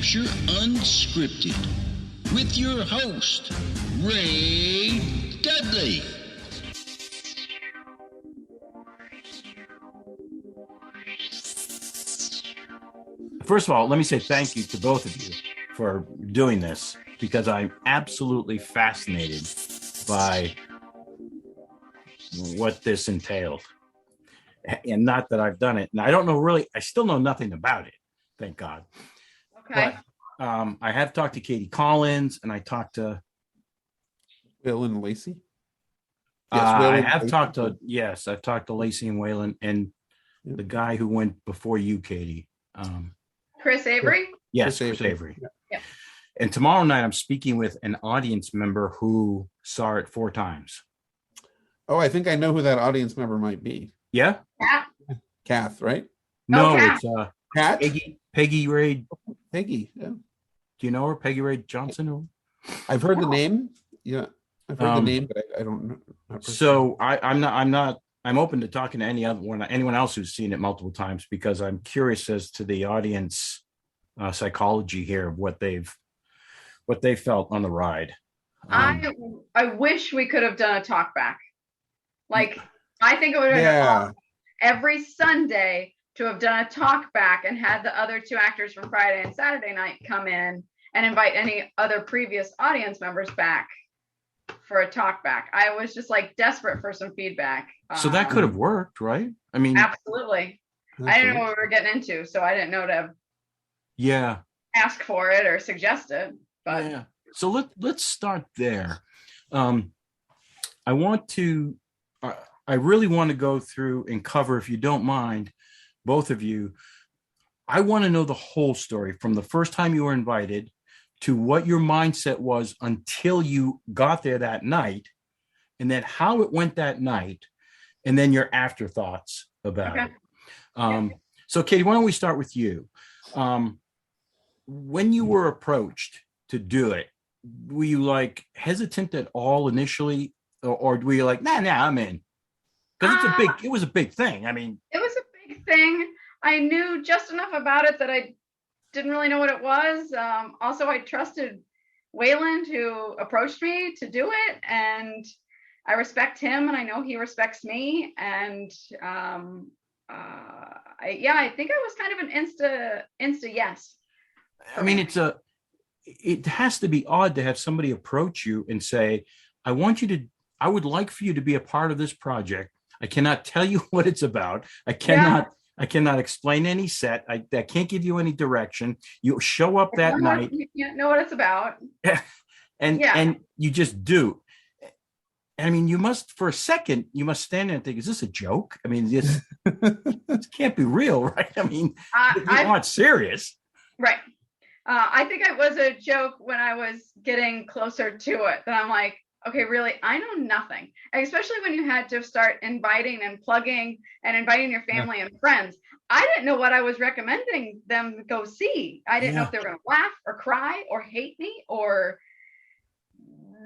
Hampshire Unscripted with your host, Ray Dudley. First of all, let me say thank you to both of you for doing this, because I'm absolutely fascinated by what this entailed. And not that I've done it. And I don't know really, I still know nothing about it, thank God. Okay. But I have talked to Katie Collins, and I talked to Will and Lacey. I've talked to Lacey and Waylon, and the guy who went before you, Katie. Chris Avery? Yes, Chris Avery. Yeah. And tomorrow night, I'm speaking with an audience member who saw it 4 times. Oh, I think I know who that audience member might be. Yeah? Kath, right? No, Kath. it's Kat? Peggy Ray. Peggy. Yeah. Do you know her? Peggy Ray Johnson? I've heard the name. Yeah. I've heard the name, but I don't know. So I'm open to talking to anyone else who's seen it multiple times, because I'm curious as to the audience psychology here of what they felt on the ride. I wish we could have done a talk back. Like, I think it would have been awesome every Sunday to have done a talk back and had the other 2 actors from Friday and Saturday night come in and invite any other previous audience members back for a talk back. I was just like desperate for some feedback. So that could have worked, right? I mean, absolutely. I didn't know what we were getting into, so I didn't know to ask for it or suggest it. But yeah. So let's start there. I really want to go through and cover, if you don't mind, both of you. I want to know the whole story from the first time you were invited to what your mindset was until you got there that night, and then how it went that night, and then your afterthoughts about it. So Katie, why don't we start with you? When you were approached to do it, were you like hesitant at all initially, or were you like, nah, I'm in? Because it was a big thing. I mean, it was a big thing. I knew just enough about it that I didn't really know what it was. Also, I trusted Waylon, who approached me to do it, and I respect him, and I know he respects me. And I think I was kind of an insta yes. I mean, it has to be odd to have somebody approach you and say, I would like for you to be a part of this project. I cannot tell you what it's about. I cannot explain any set. I can't give you any direction. You show up that night. You know what it's about. And you just do. I mean, you must stand there and think, is this a joke? I mean, this can't be real, right? I mean, you aren't serious. Right. I think it was a joke when I was getting closer to it, that I'm like, okay, really, I know nothing. And especially when you had to start inviting and plugging and inviting your family and friends. I didn't know what I was recommending them to go see. I didn't know if they were going to laugh or cry or hate me or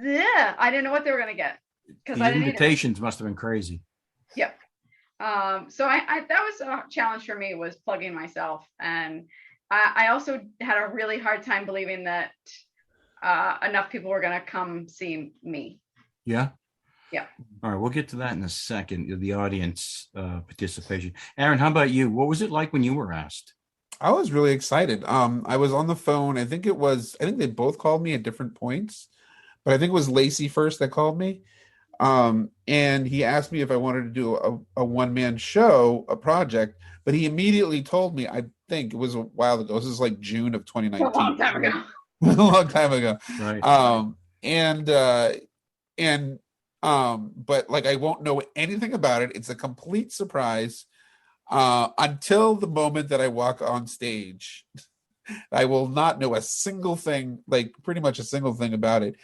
I didn't know what they were going to get. The invitations must have been crazy. Yep. So I that was a challenge for me, was plugging myself. And I also had a really hard time believing that enough people were going to come see me. Yeah. All right, we'll get to that in a second, the audience participation. Aaron, how about you? What was it like when you were asked? I was really excited. I was on the phone. I think they both called me at different points, but I think it was Lacey first that called me. And he asked me if I wanted to do a one-man show, a project, but he immediately told me, I think it was a while ago. This is like June of 2019. A long time ago. A long time ago. Right. But like, I won't know anything about it. It's a complete surprise until the moment that I walk on stage. I will not know a single thing, like pretty much a single thing about it.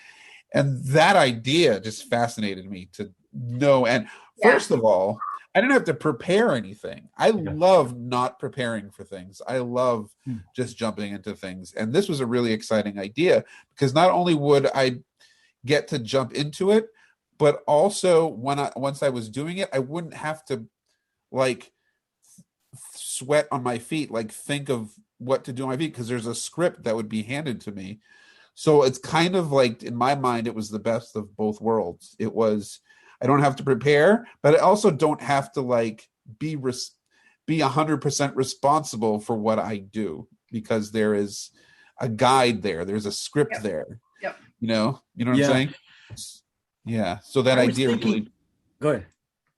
And that idea just fascinated me to know. And first of all, I didn't have to prepare anything. I love not preparing for things. I love just jumping into things. And this was a really exciting idea, because not only would I get to jump into it, but also once I was doing it, I wouldn't have to like sweat on my feet, like think of what to do on my feet, because there's a script that would be handed to me. So it's kind of like, in my mind, it was the best of both worlds. It was, I don't have to prepare, but I also don't have to like be 100% responsible for what I do, because there is a guide there. There's a script there. Yep. You know what I'm saying? Yeah. So that idea really. Go ahead.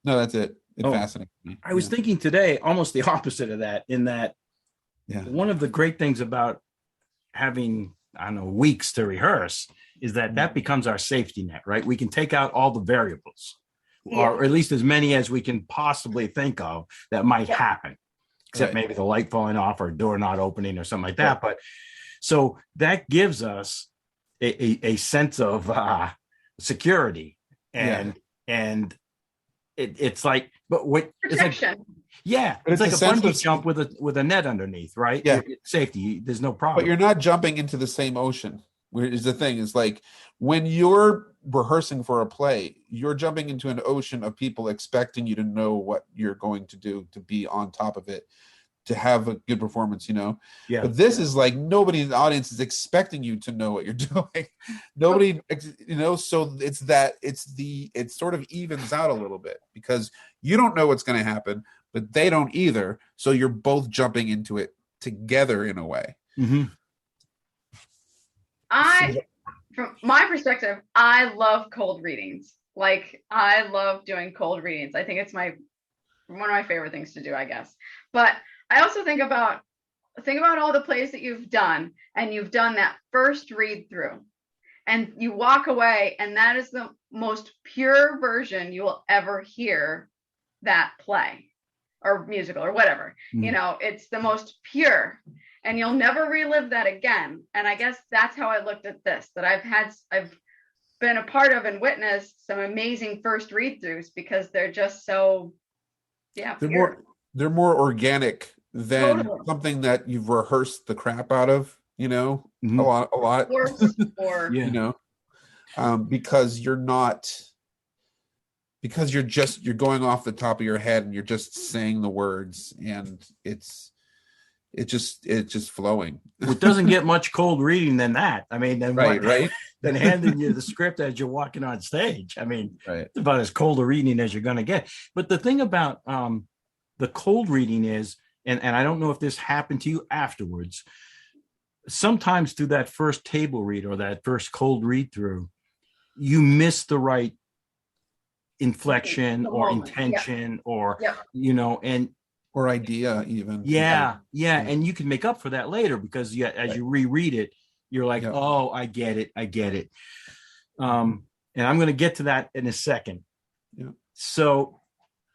No, that's it. It fascinates me. I was thinking today almost the opposite of that, in that one of the great things about having, I don't know, weeks to rehearse is that becomes our safety net, right? We can take out all the variables, or at least as many as we can possibly think of that might happen, except maybe the light falling off or door not opening or something like that. But so that gives us a sense of security, and it's like, but what protection. It's like a bungee jump with a net underneath, right? Yeah, it's safety. There's no problem. But you're not jumping into the same ocean. Is the thing is, like, when you're rehearsing for a play, you're jumping into an ocean of people expecting you to know what you're going to do, to be on top of it, to have a good performance, Yeah. But this is like, nobody in the audience is expecting you to know what you're doing. Nobody, so it sort of evens out a little bit, because you don't know what's going to happen, but they don't either. So you're both jumping into it together in a way. Mm-hmm. From my perspective, I love cold readings. Like, I love doing cold readings. I think it's one of my favorite things to do, I guess. But I also think about all the plays that you've done, and you've done that first read through, and you walk away, and that is the most pure version you will ever hear that play or musical or whatever. It's the most pure, and you'll never relive that again. And I guess that's how I looked at this, that I've been a part of and witnessed some amazing first read throughs, because they're just so they're more organic than something that you've rehearsed the crap out of, Mm-hmm. a lot, or because you're going off the top of your head, and you're just saying the words, and it's just flowing. It doesn't get much cold reading than that. I mean, right. Than handing you the script as you're walking on stage. I mean, It's about as cold a reading as you're going to get. But the thing about the cold reading is, and I don't know if this happened to you afterwards, sometimes through that first table read or that first cold read through, you miss the right inflection or intention or, or idea even. Yeah. And you can make up for that later, because as you reread it, you're like, oh, I get it. And I'm going to get to that in a second. Yeah. So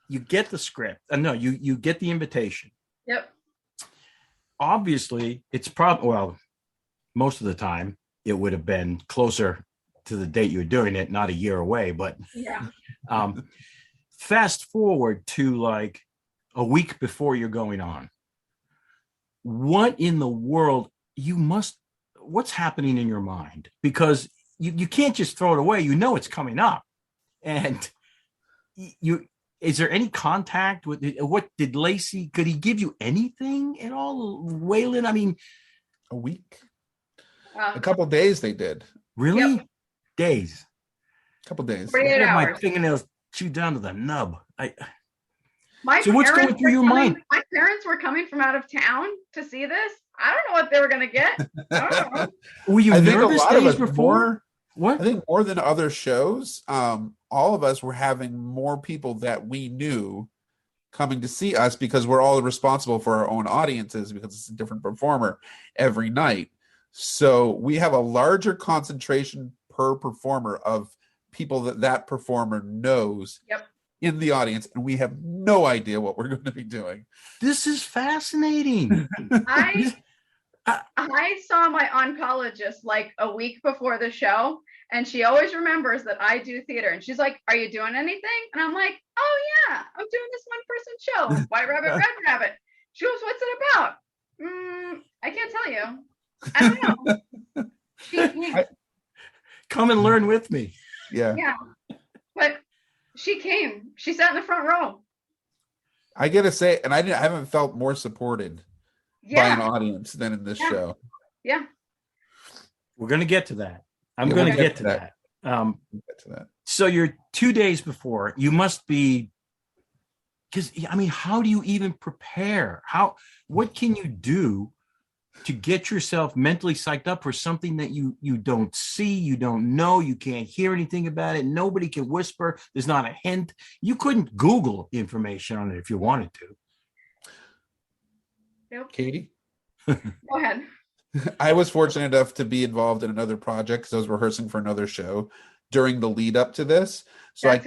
you get the script. No, you get the invitation. Yep. Obviously, it's most of the time it would have been closer to the date you were doing it, not a year away. But fast forward to like a week before you're going on. What in the world what's happening in your mind? Because you can't just throw it away. It's coming up. And is there any contact with what did Lacey, could he give you anything at all, Waylon? I mean, a week, a couple of days they did. Really? Yep. Days. A couple of days. 48 hours. My fingernails chewed down to the nub. So what's going through your mind? My parents were coming from out of town to see this. I don't know what they were going to get. I don't know. Were you nervous days before? What? I think more than other shows, all of us were having more people that we knew coming to see us, because we're all responsible for our own audiences, because it's a different performer every night. So we have a larger concentration per performer of people that performer knows in the audience, and we have no idea what we're going to be doing. This is fascinating. I saw my oncologist like a week before the show, and she always remembers that I do theater, and she's like, "Are you doing anything?" And I'm like, "Oh yeah, I'm doing this one-person show, White Rabbit, Red Rabbit." She goes, "What's it about?" I can't tell you. I don't know. Come and learn with me. Yeah. But she came. She sat in the front row. I gotta say, and I haven't felt more supported by an audience than in this show. Yeah. We're going to get to that. I'm Yeah, going we'll to get to that. Get to that. So you're 2 days before. You must be, because I mean, how do you even prepare? What can you do to get yourself mentally psyched up for something that you don't see, you don't know, you can't hear anything about it, nobody can whisper, there's not a hint. You couldn't Google information on it if you wanted to. Nope. Katie? Go ahead. I was fortunate enough to be involved in another project because I was rehearsing for another show during the lead up to this. So I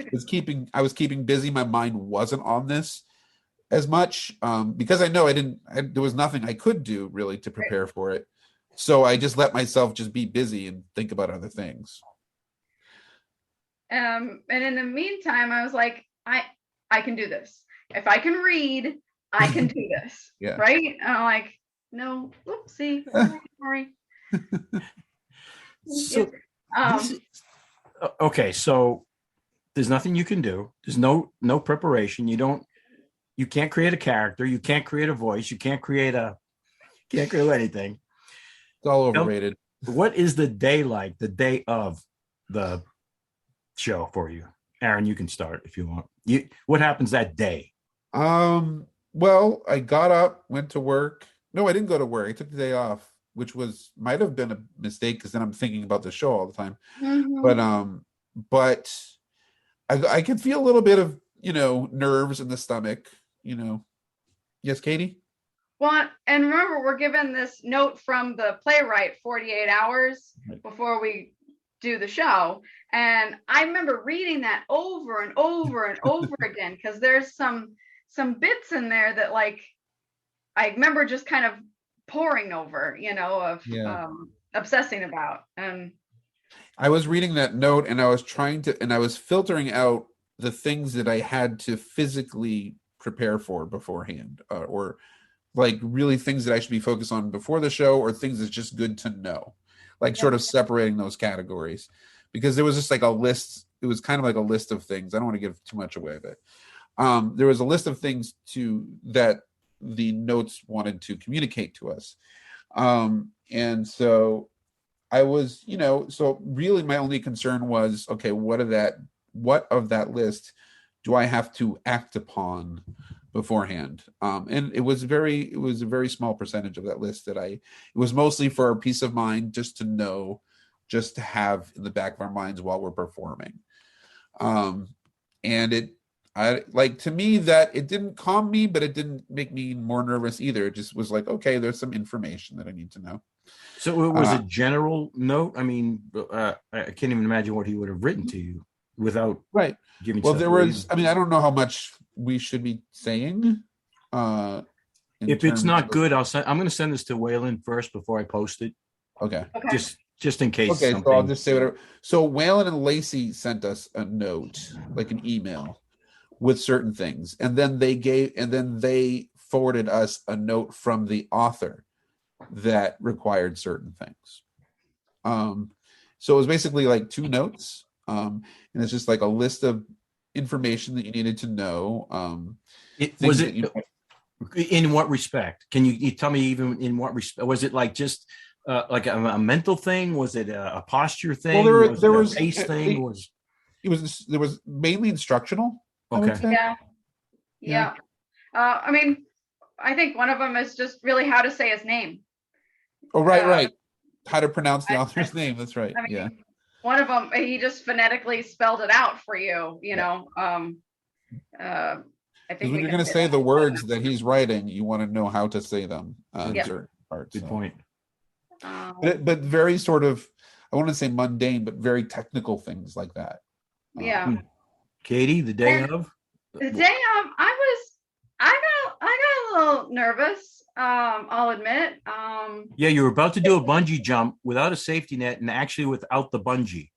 was keeping busy. My mind wasn't on this as much because I know there was nothing I could do really to prepare for it. So I just let myself just be busy and think about other things. And in the meantime, I was like, I can do this. If I can read, I can do this. Yeah. Right? And I'm like, no, oopsie, sorry. So, okay, so there's nothing you can do. There's no preparation. You can't create a character. You can't create a voice. You can't create anything. It's all overrated. What is the day like, the day of the show for you? Aaron, you can start if you want. What happens that day? Well, I got up, went to work. No, I didn't go to work. I took the day off, which might have been a mistake because then I'm thinking about the show all the time. Mm-hmm. But I could feel a little bit of, nerves in the stomach, Yes, Katie? Well, and remember, we're given this note from the playwright 48 hours before we do the show. And I remember reading that over and over and over again, because there's some bits in there that I remember just kind of poring over, obsessing about. And I was reading that note and I was filtering out the things that I had to physically prepare for beforehand, or like really things that I should be focused on before the show, or things that's just good to know, sort of separating those categories, because there was just like a list. It was kind of like a list of things. I don't want to give too much away, but there was a list of things that the notes wanted to communicate to us. And so I was, so really my only concern was, okay, what of that list do I have to act upon beforehand? And it was a very small percentage of that list it was mostly for our peace of mind, just to know, just to have in the back of our minds while we're performing. And to me, that it didn't calm me, but it didn't make me more nervous either. It just was like, okay, there's some information that I need to know. So it was a general note. I mean, I can't even imagine what he would have written to you without giving. Well, there was. I mean, I don't know how much we should be saying. If it's not good, I'm going to send this to Waylon first before I post it. Okay. Just in case. Okay, so I'll just say whatever. So Waylon and Lacey sent us a note, like an email, with certain things, and then they forwarded us a note from the author that required certain things. So it was basically like two notes, and it's just like a list of information that you needed to know. In what respect? Can you tell me even in what respect? Was it like just like a mental thing? Was it a posture thing? Well, there was a pace thing. There was mainly instructional. Okay. Yeah. I mean, I think one of them is just really how to say his name. Oh, right. How to pronounce the author's name. That's right. I mean, one of them, he just phonetically spelled it out for you, know. I think when you're going to say the words that he's writing, you want to know how to say them in certain parts. Good point. But very sort of, I want to say mundane, but very technical things like that. Yeah. Katie, the day of? The day of, I got a little nervous. I'll admit. Yeah, you were about to do a bungee jump without a safety net and actually without the bungee.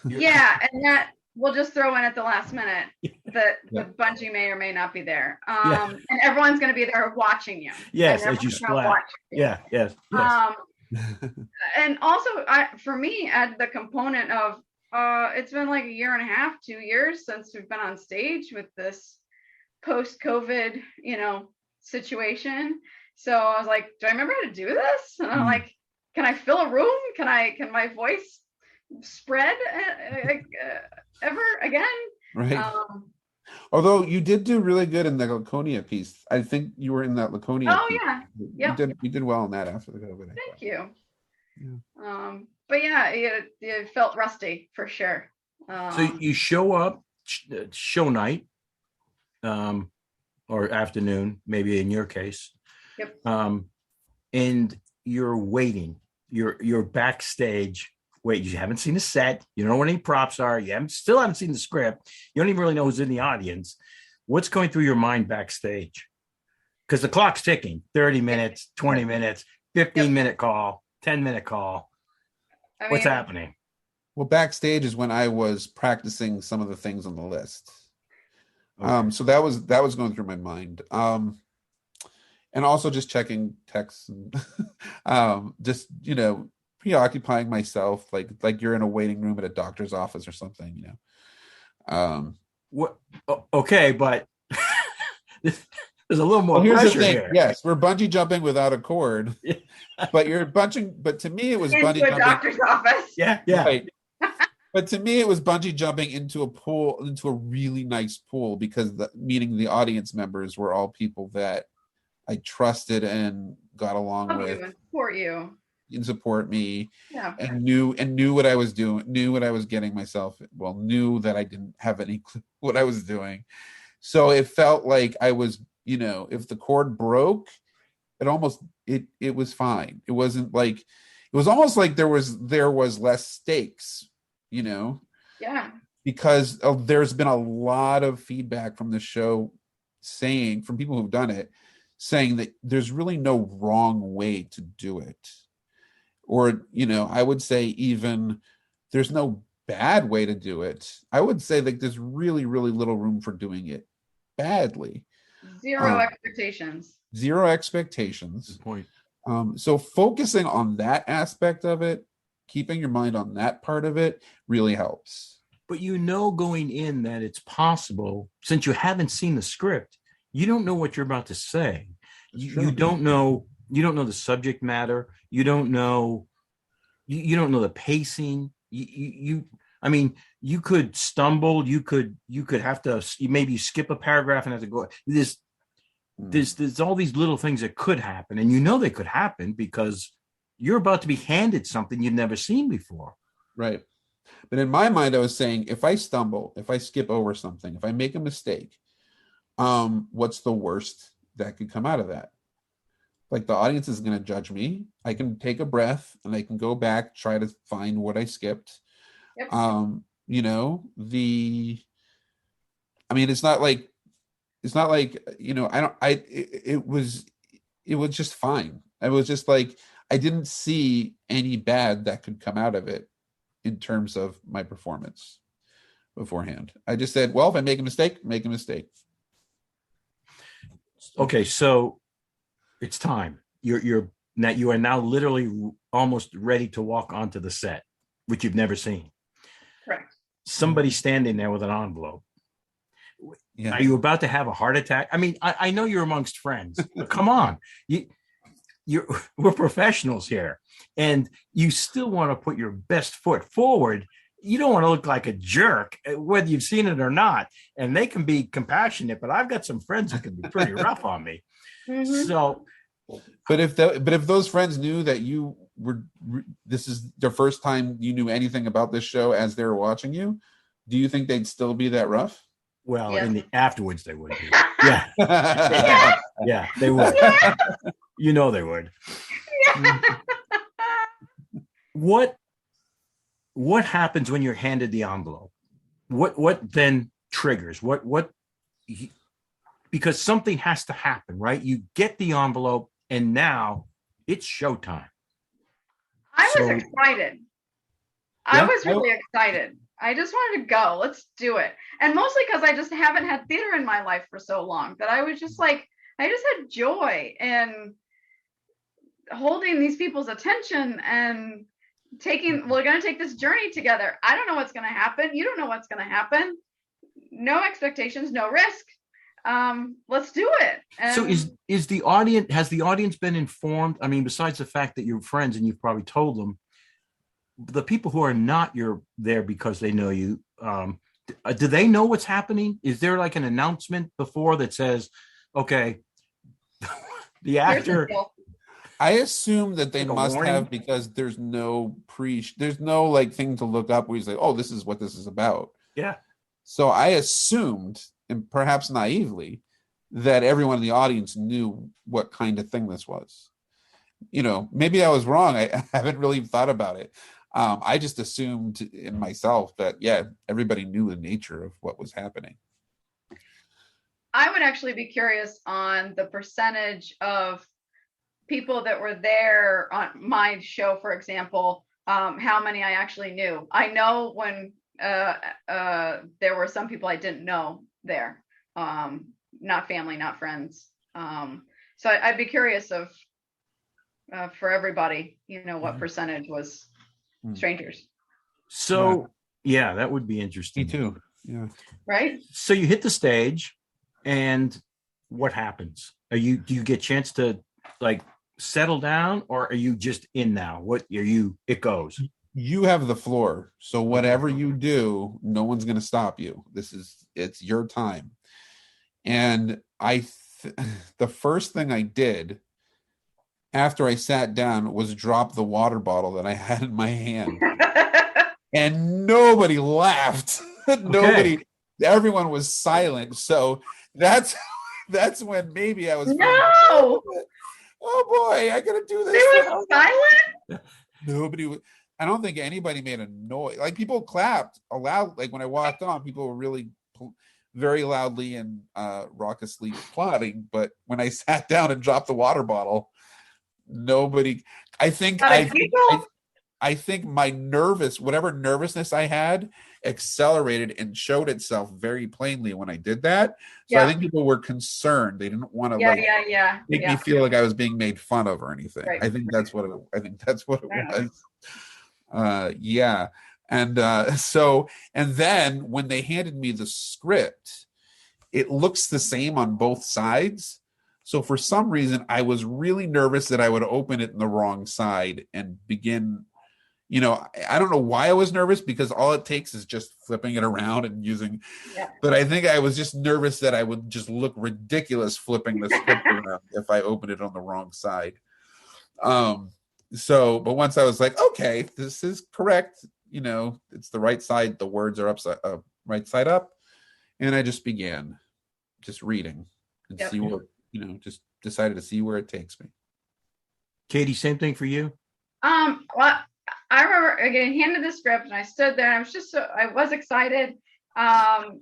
Yeah, and that we'll just throw in at the last minute that the bungee may or may not be there. And everyone's going to be there watching you. Yes, as you splat. Yes. And also, for me, add the component of it's been like a year and a half, 2 years since we've been on stage with this post-COVID, situation. So I was like, do I remember how to do this? And I'm like, can I fill a room? Can my voice spread ever again? Right. Although you did do really good in the Laconia piece. I think you were in that Laconia piece. Yeah. Yep. You did well in that after the COVID. Thank you. Yeah. But yeah, it felt rusty for sure. So you show up, show night, or afternoon, maybe in your case. Yep. And you're waiting. You're backstage. Wait, you haven't seen the set. You don't know what any props are. You still haven't seen the script. You don't even really know who's in the audience. What's going through your mind backstage? Because the clock's ticking. 30 minutes, 20 minutes, 15-minute call, 10-minute call. What's happening? Well, backstage is when I was practicing some of the things on the list. Okay. So that was going through my mind. And also just checking texts and just, preoccupying myself like you're in a waiting room at a doctor's office or something, What? Okay, but there's a little more here's pressure the thing. here. Yes, we're bungee jumping without a cord, but but to me it was bungee into a jumping. doctor's office. Yeah. Right. But to me it was bungee jumping into a pool, into a really nice pool, because meaning the audience members were all people that I trusted and got along with. And support you. And support me, yeah. and knew what I was doing, knew what I was getting myself, knew that I didn't have any clue what I was doing. So it felt like I was, if the cord broke, it was fine. It wasn't like, it was almost like there was less stakes, Yeah. because there's been a lot of feedback from the show from people who've done it, saying that there's really no wrong way to do it. Or, I would say even there's no bad way to do it. I would say like there's really, really little room for doing it badly. Zero expectations. Zero expectations. Good point. So focusing on that aspect of it, keeping your mind on that part of it really helps. But going in that it's possible, since you haven't seen the script, you don't know what you're about to say. You don't know. You don't know the subject matter. You don't know. You don't know the pacing. You could stumble. You could have to maybe skip a paragraph and have to go. There's all these little things that could happen, and they could happen because you're about to be handed something you've never seen before. Right. But in my mind, I was saying, if I stumble, if I skip over something, if I make a mistake, what's the worst that could come out of that? Like, the audience is going to judge me. I can take a breath and I can go back, try to find what I skipped. Yep. It's not like, it was just fine. I was just like, I didn't see any bad that could come out of it in terms of my performance beforehand. I just said, well, if I make a mistake, make a mistake. Okay, so it's time. You are now literally almost ready to walk onto the set, which you've never seen. Correct. Somebody standing there with an envelope. Yeah. Are you about to have a heart attack? I mean, I know you're amongst friends, but come on. We're professionals here, and you still want to put your best foot forward. You don't want to look like a jerk, whether you've seen it or not. And they can be compassionate, but I've got some friends who can be pretty rough on me. Mm-hmm. So, but if those friends knew that you were, this is their first time you knew anything about this show as they were watching you, do you think they'd still be that rough? Well, yeah. Afterwards they would be. Yeah. Yeah, they would. Yeah. They would. Yeah. What happens when you're handed the envelope? What then triggers? Because something has to happen, right? You get the envelope and now it's showtime. I was excited. Yeah? I was really excited. I just wanted to go. Let's do it. And mostly because I just haven't had theater in my life for so long that I was just like, I just had joy in holding these people's attention and we're going to take this journey together. I don't know what's going to happen. You don't know what's going to happen. No expectations, no risk. let's do it. And So is the audience, has the audience been informed? I mean, besides the fact that you're friends and you've probably told them, the people who are not there because they know you, do they know what's happening? Is there like an announcement before that says, okay, the actor? I assume that they like must have, because there's no like thing to look up where you say, oh, this is what this is about. Yeah. So I assumed, and perhaps naively, that everyone in the audience knew what kind of thing this was. Maybe I was wrong. I haven't really thought about it. I just assumed in myself that, everybody knew the nature of what was happening. I would actually be curious on the percentage of people that were there on my show, for example, how many I actually knew. I know when there were some people I didn't know there, not family, not friends. So I'd be curious of for everybody, what percentage was strangers. So yeah, that would be interesting. Me too. Yeah. Right. So you hit the stage, and what happens? Do you get a chance to like settle down, or are you just in now? It goes. You have the floor. So whatever you do, no one's going to stop you. It's your time. And the first thing I did after I sat down was drop the water bottle that I had in my hand. And nobody laughed. Everyone was silent. So that's when maybe I was no. Oh boy, I gotta do this. They were silent? Nobody was. I don't think anybody made a noise. Like, people clapped aloud. Like, when I walked on, people were really very loudly and raucously applauding. But when I sat down and dropped the water bottle, nobody. I think my whatever nervousness I had, accelerated and showed itself very plainly when I did that. So I think people were concerned. They didn't want to make me feel like I was being made fun of or anything. Right. I think that's what it was. Yeah. And and then when they handed me the script, it looks the same on both sides. So for some reason, I was really nervous that I would open it in the wrong side and begin. I don't know why I was nervous, because all it takes is just flipping it around and using. Yeah. But I think I was just nervous that I would just look ridiculous flipping the script around if I opened it on the wrong side. But once I was like, okay, this is correct. It's the right side. The words are right side up, and I just began reading and see what just decided to see where it takes me. Katie, same thing for you. Well, I remember getting handed the script, and I stood there, and I was excited. But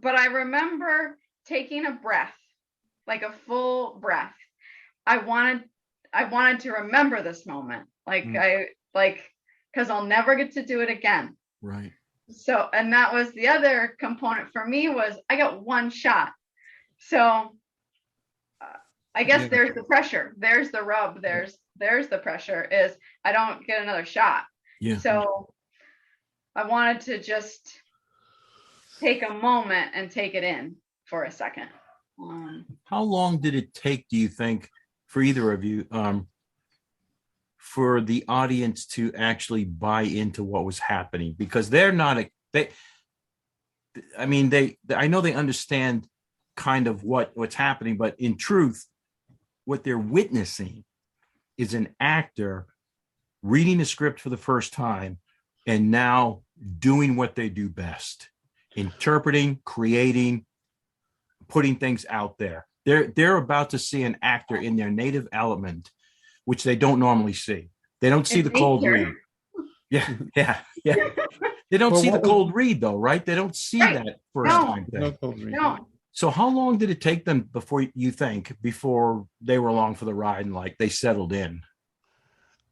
I remember taking a breath, like a full breath. I wanted to remember this moment, because I'll never get to do it again. Right. So, and that was the other component for me, was I got one shot. So I guess there's the pressure. There's the rub. There's the pressure, is I don't get another shot. Yeah. So I wanted to just take a moment and take it in for a second. How long did it take, do you think, for either of you, for the audience to actually buy into what was happening? Because I know they understand kind of what's happening, but in truth, what they're witnessing is an actor reading a script for the first time and now doing what they do best, interpreting, creating, putting things out there. They're about to see an actor in their native element, which they don't normally see. They don't see the cold read. Yeah. They don't see the cold read, though, right? They don't see that first time thing. No cold read. No. So how long did it take them before they were along for the ride and like they settled in?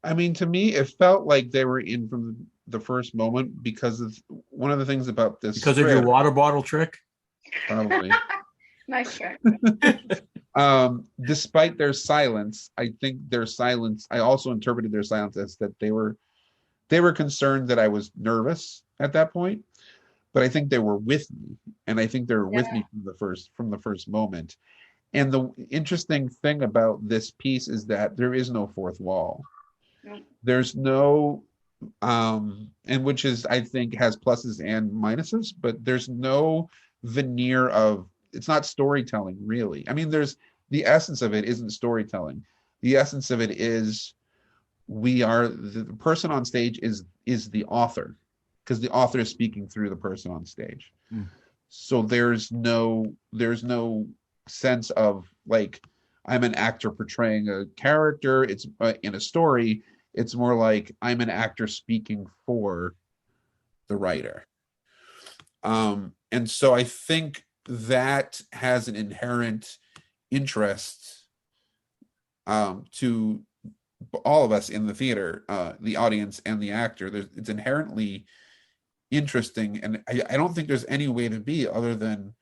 I mean, to me, it felt like they were in from the first moment, because of one of the things about this. Because of your water bottle trick? Probably. Nice trick. Despite their silence, I think I also interpreted their silence as that they were concerned that I was nervous at that point. but I think they were with me, and I think they were with Yeah. me from the first moment. And the interesting thing about this piece is that there is no fourth wall. Nope. There's no and which is, I think, has pluses and minuses, but there's no veneer of, it's not storytelling really. I mean, there's, the essence of it isn't storytelling. The essence of it is, we are, the person on stage is the author, because the author is speaking through the person on stage. So there's no sense of like, I'm an actor portraying a character. It's in a story. It's more like I'm an actor speaking for the writer. And so I think that has an inherent interest to all of us in the theater, the audience and the actor. It's inherently interesting, and I don't think there's any way to be other than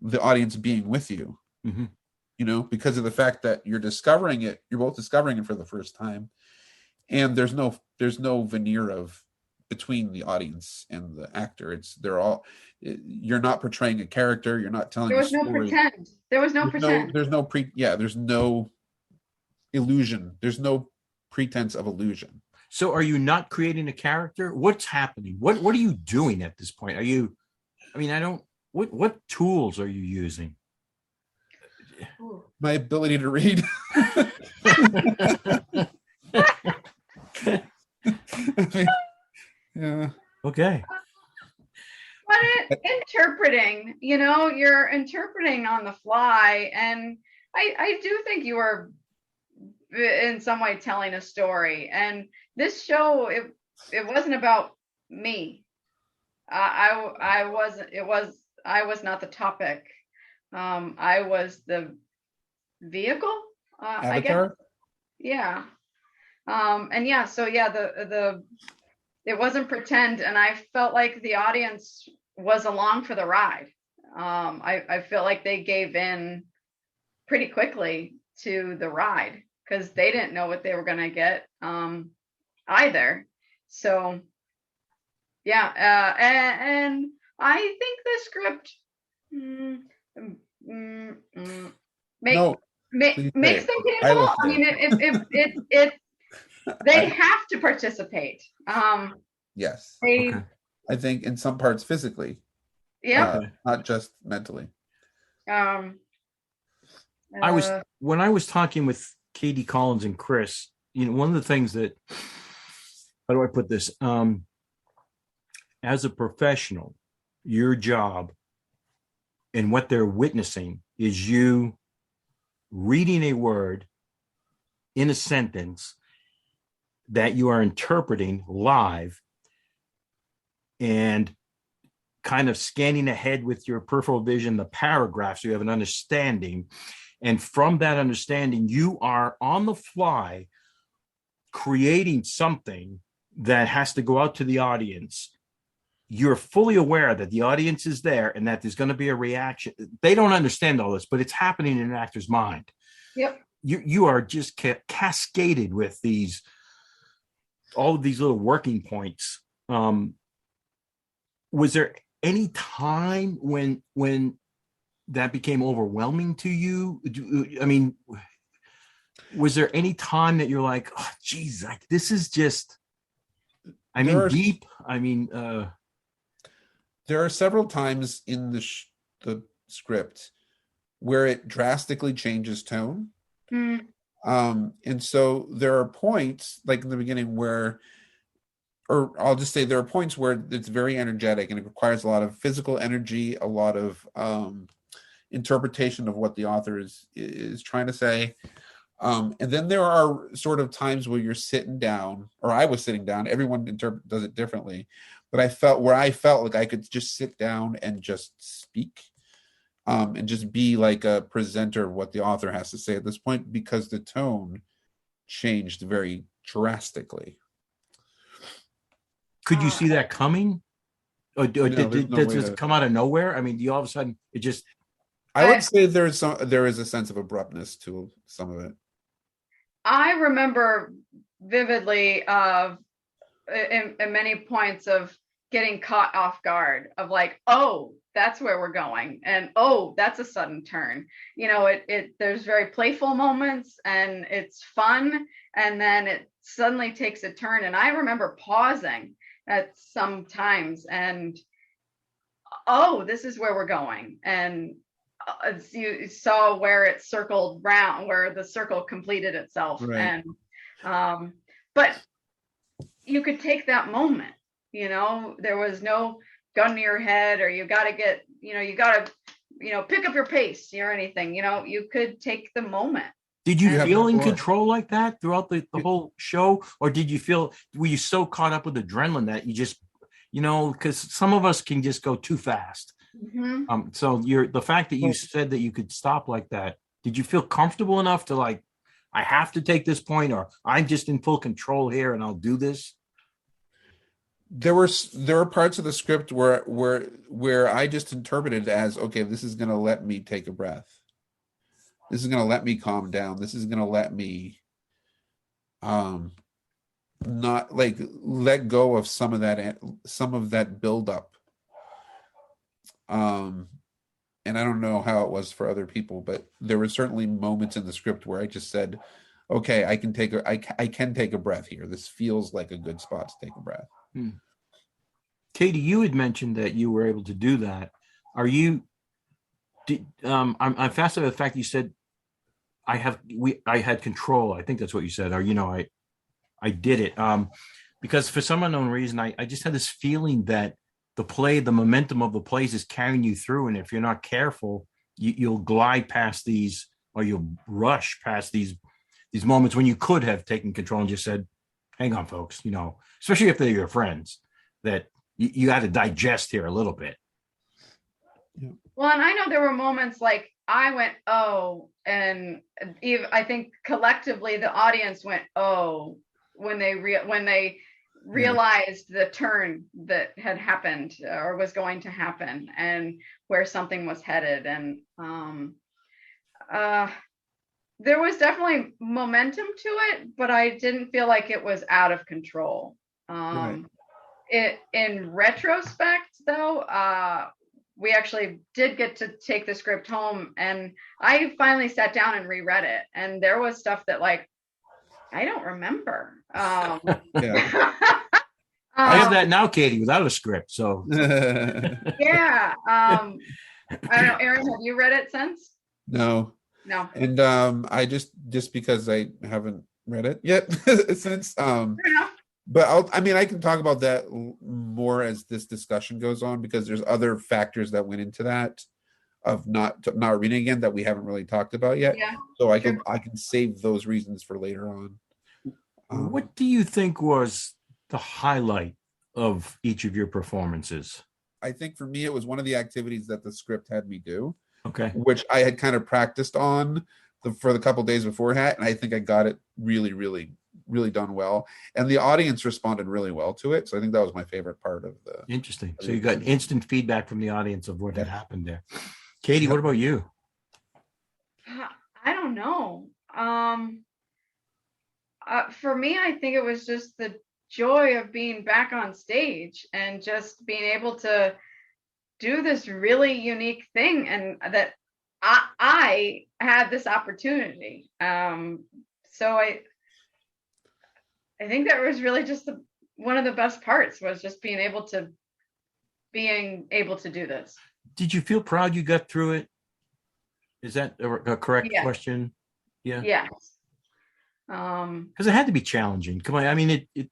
the audience being with you. You know, because of the fact that you're both discovering it for the first time, and there's no veneer of between the audience and the actor. You're not portraying a character, you're not telling a story. No pretend. There was no pretend. There's no illusion. There's no pretense of illusion. So are you not creating a character? What's happening? What are you doing at this point? What tools are you using? My ability to read. Yeah. Okay. But interpreting, you're interpreting on the fly. And I do think you were in some way telling a story. And this show, it wasn't about me. I was not the topic. I was the vehicle, Avatar? I guess. Yeah. And yeah, so yeah, it wasn't pretend, and I felt like the audience was along for the ride. I feel like they gave in pretty quickly to the ride, because they didn't know what they were going to get either. So yeah, and I think the script makes them capable. I mean, it they have to participate. Yes. Okay. I think in some parts physically. Yeah. Not just mentally. When I was talking with Katie Collins and Chris, one of the things that, how do I put this? As a professional, your job and what they're witnessing is you reading a word in a sentence that you are interpreting live and kind of scanning ahead with your peripheral vision, the paragraphs, so you have an understanding. And from that understanding, you are on the fly creating something that has to go out to the audience. You're fully aware that the audience is there and that there's going to be a reaction. They don't understand all this, but it's happening in an actor's mind. Yep. You are just cascaded with all of these little working points. Was there any time when that became overwhelming to you? I mean, was there any time that you're like, oh, geez, like this is just, deep. There are several times in the script where it drastically changes tone. And so there are points, like in the beginning, or I'll just say there are points where it's very energetic and it requires a lot of physical energy, a lot of interpretation of what the author is trying to say. And then there are sort of times where you're sitting down, or I was sitting down. Everyone does it differently, but I felt like I could just sit down and just speak, and just be like a presenter of what the author has to say at this point, because the tone changed very drastically. Could you see that coming? Or does it come out of nowhere? I mean, do you all of a sudden it just? I would say there is a sense of abruptness to some of it. I remember vividly in many points of getting caught off guard of like, oh, that's where we're going, and oh, that's a sudden turn. There's very playful moments and it's fun, and then it suddenly takes a turn. And I remember pausing at some times and, oh, this is where we're going. And you saw where it circled round, where the circle completed itself. Right. And but you could take that moment, there was no gun to your head, or you got to pick up your pace or anything. You could take the moment. Did you feel in control like that throughout the whole show? Or were you so caught up with adrenaline that you just, because some of us can just go too fast. Mm-hmm. So the fact that you said that you could stop like that, did you feel comfortable enough to like, I have to take this point, or I'm just in full control here and I'll do this? There were parts of the script where I just interpreted it as, okay, this is going to let me take a breath. This is going to let me calm down. This is going to let me not like let go of some of that buildup. And I don't know how it was for other people, but there were certainly moments in the script where I just said, okay, I can take a breath here. This feels like a good spot to take a breath. Katie, you had mentioned that you were able to do that. I'm fascinated by the fact you said I had control. I think that's what you said. Or I did it. Because for some unknown reason, I just had this feeling that the momentum of the plays is carrying you through, and if you're not careful, you'll glide past these, or you'll rush past these moments when you could have taken control and just said, hang on, folks, especially if they're your friends, that you got to digest here a little bit. Well, and I know there were moments like I went, oh, and I think collectively the audience went, oh, when they realized the turn that had happened or was going to happen and where something was headed. And there was definitely momentum to it, but I didn't feel like it was out of control. Right. In retrospect, though, we actually did get to take the script home, and I finally sat down and reread it, and there was stuff that like I don't remember. I have that now, Katie, without a script. So yeah. I don't know, Aaron, have you read it since? No. And I just because I haven't read it yet since. But I can talk about that more as this discussion goes on, because there's other factors that went into that of not reading again that we haven't really talked about yet. Yeah. So I can save those reasons for later on. What do you think was the highlight of each of your performances? I think for me, it was one of the activities that the script had me do. Okay. Which I had kind of practiced on for the couple days beforehand, and I think I got it really, really, really done well. And the audience responded really well to it. So I think that was my favorite part of the. Interesting. So you got instant feedback from the audience of what had happened there. Katie, what about you? I don't know. For me, I think it was just the joy of being back on stage and just being able to do this really unique thing, and that I had this opportunity. So I think that was really just one of the best parts, was just being able to do this. Did you feel proud you got through it? Is that a correct question? Yeah. Yes. Because it had to be challenging. Come on, I mean it.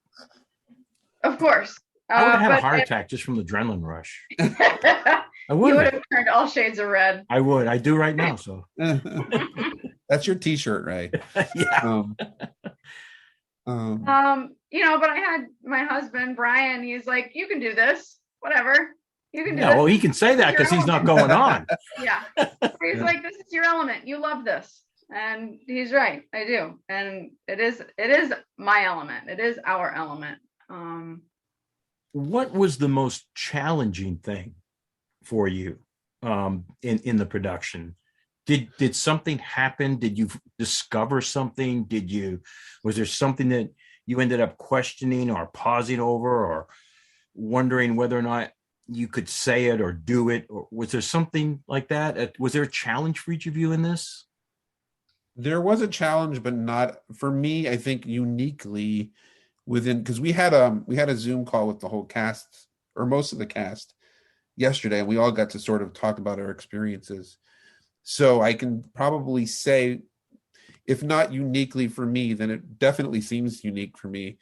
Of course. I would have had a heart attack just from the adrenaline rush. I would. You would have turned all shades of red. I would. I do right now. So that's your T-shirt, right? Yeah. But I had my husband Brian. He's like, "You can do this. Whatever. You can do this." Well, he can say that because he's not going on. Yeah. He's like, "This is your element. You love this." And he's right. I do. And it is my element. It is our element. What was the most challenging thing for you in the production? Did something happen? Did you discover something? Was there something that you ended up questioning or pausing over, or wondering whether or not you could say it or do it, or was there something like that? Was there a challenge for each of you in this? There was a challenge, but not for me. I think uniquely within, because we had a Zoom call with the whole cast, or most of the cast, yesterday, and we all got to sort of talk about our experiences. So I can probably say, if not uniquely for me, then it definitely seems unique for me,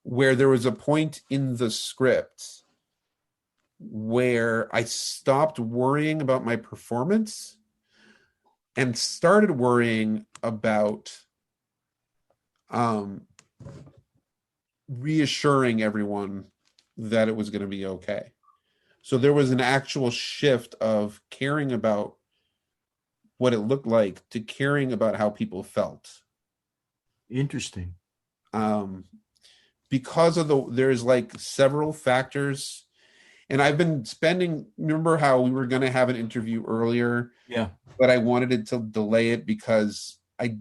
where there was a point in the script where I stopped worrying about my performance and started worrying about reassuring everyone that it was going to be okay. So there was an actual shift of caring about what it looked like to caring about how people felt. Interesting. Because of there's like several factors. And I've been remember how we were going to have an interview earlier? Yeah. But I wanted it to delay it because I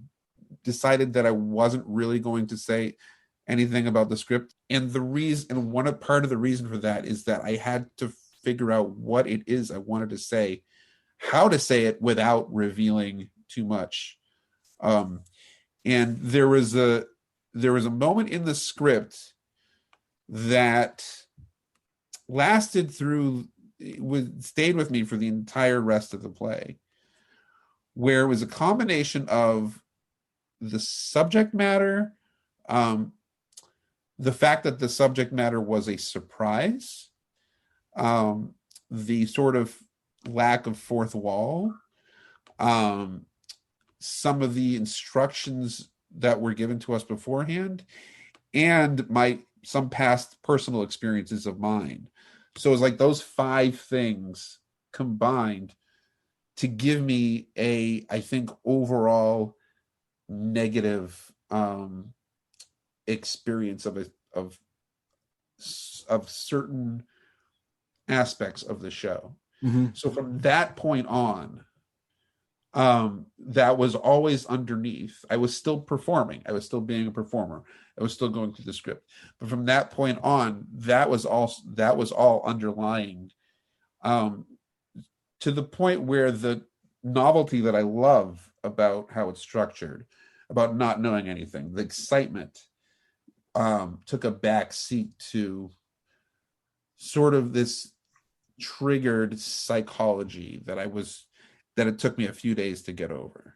decided that I wasn't really going to say anything about the script. And part of the reason for that is that I had to figure out what it is I wanted to say, how to say it without revealing too much. And there was a moment in the script that stayed with me for the entire rest of the play, where it was a combination of the subject matter, the fact that the subject matter was a surprise, the sort of lack of fourth wall, some of the instructions that were given to us beforehand, and some past personal experiences of mine. So it was like those 5 things combined to give me I think overall negative experience of certain aspects of the show. Mm-hmm. So from that point on, that was always underneath. I was still performing. I was still being a performer. I was still going through the script. But from that point on, that was all underlying, to the point where the novelty that I love about how it's structured, about not knowing anything, the excitement, took a back seat to sort of this triggered psychology that it took me a few days to get over.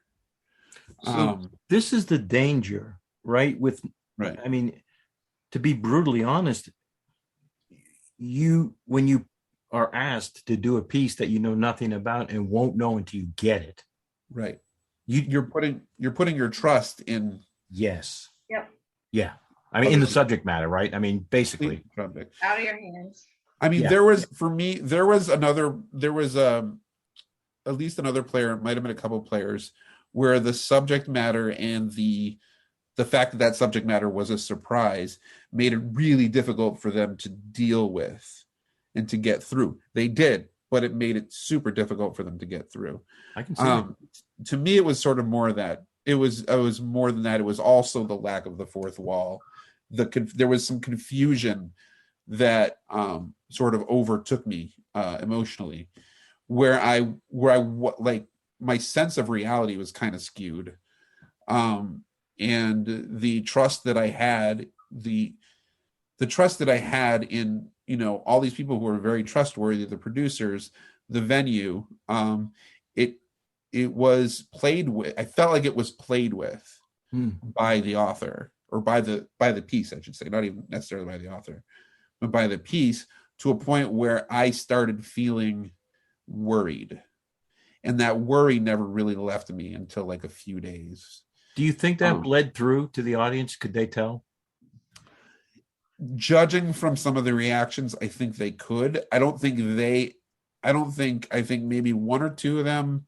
So this is the danger, right? Right. I mean, to be brutally honest, when you are asked to do a piece that you know nothing about and won't know until you get it, right? You're putting your trust in. Yes. Yep. Yeah. I mean, in the subject matter, right? I mean, basically, out of your hands. I mean, there was at least another player, it might have been a couple players, where the subject matter and the fact that subject matter was a surprise made it really difficult for them to deal with and to get through. They did, but it made it super difficult for them to get through. I can see that. To me, it was sort of more of that. It was more than that. It was also the lack of the fourth wall. There was some confusion that sort of overtook me emotionally, where I like my sense of reality was kind of skewed, and the trust that I had, the trust that I had in all these people who were very trustworthy, the producers, the venue, it was played with. I felt like it was played with by the author, or by the piece, I should say, not even necessarily by the author, but by the piece, to a point where I started feeling worried. And that worry never really left me until like a few days. Do you think that bled through to the audience? Could they tell? Judging from some of the reactions, I think they could. I think maybe 1 or 2 of them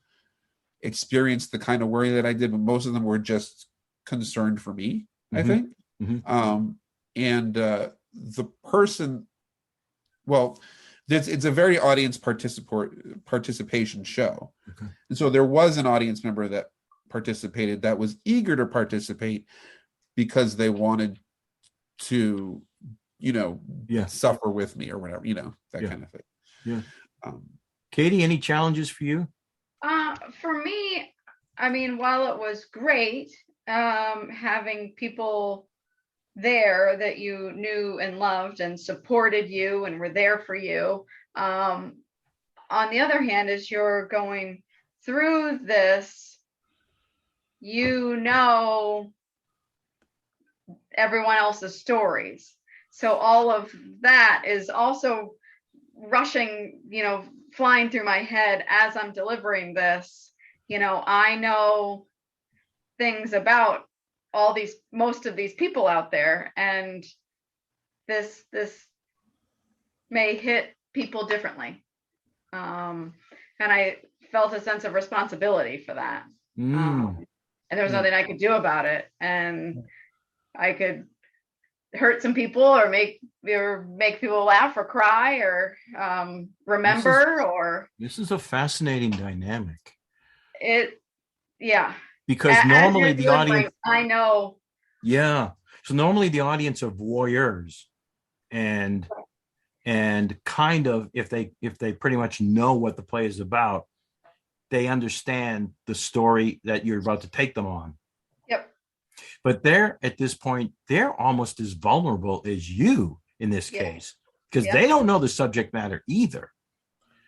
experienced the kind of worry that I did, but most of them were just concerned for me, I think. Mm-hmm. And the person, well, it's a very audience participation show. Okay. And so there was an audience member that participated, that was eager to participate because they wanted to suffer with me or whatever, that Yeah. kind of thing. Yeah. Katie, any challenges for you? For me, I mean, while it was great, having people there that you knew and loved and supported you and were there for you. On the other hand, as you're going through this, everyone else's stories. So all of that is also rushing, flying through my head as I'm delivering this. I know things about most of these people out there, and this may hit people differently. And I felt a sense of responsibility for that. And there was nothing I could do about it. And I could hurt some people or make people laugh or cry or remember. This is a fascinating dynamic. Because normally the audience, I know. Yeah. So normally the audience are voyeurs, and kind of if they pretty much know what the play is about, they understand the story that you're about to take them on. Yep. But they're at this point, they're almost as vulnerable as you in this case, because they don't know the subject matter either.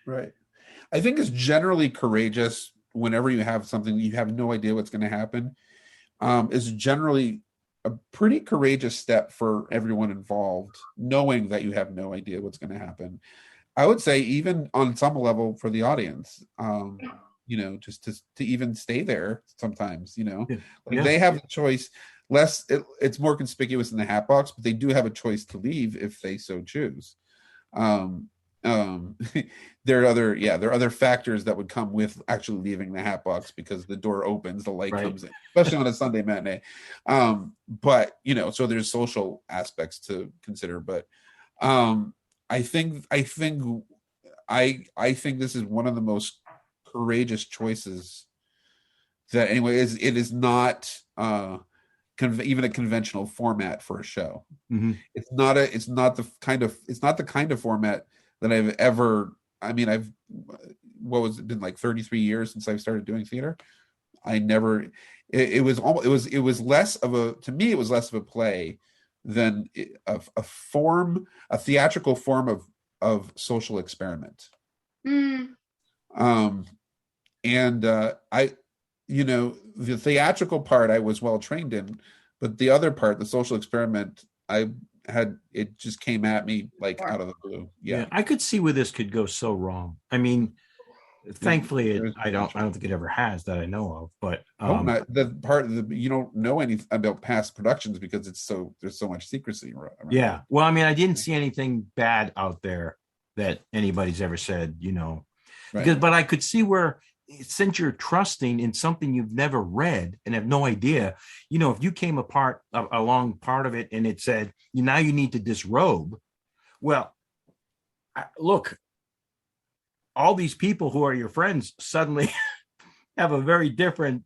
Right. I think it's generally courageous whenever you have something you have no idea what's going to happen. Is generally a pretty courageous step for everyone involved, knowing that you have no idea what's going to happen. I would say even on some level for the audience, just to even stay there sometimes, they have the choice. It's more conspicuous in the hat box, but they do have a choice to leave if they so choose. There are other factors that would come with actually leaving the hat box, because the door opens, the light comes in, especially on a Sunday matinee. But so there's social aspects to consider. But I think this is one of the most courageous choices that it is not even a conventional format for a show. Mm-hmm. It's not the kind of format that I've ever. I mean, it been like 33 years since I've started doing theater. It was less of a play than a theatrical form of social experiment. The theatrical part I was well trained in, but the other part, the social experiment, it just came at me like out of the blue. Yeah. I could see where this could go so wrong. I mean, thankfully, I don't think it ever has that I know of. But the part of you don't know anything about past productions because there's so much secrecy. Yeah. Well, I mean, I didn't see anything bad out there that anybody's ever said, but I could see where, since you're trusting in something you've never read and have no idea, if you came along part of it and it said, now you need to disrobe. Well, look, all these people who are your friends suddenly have a very different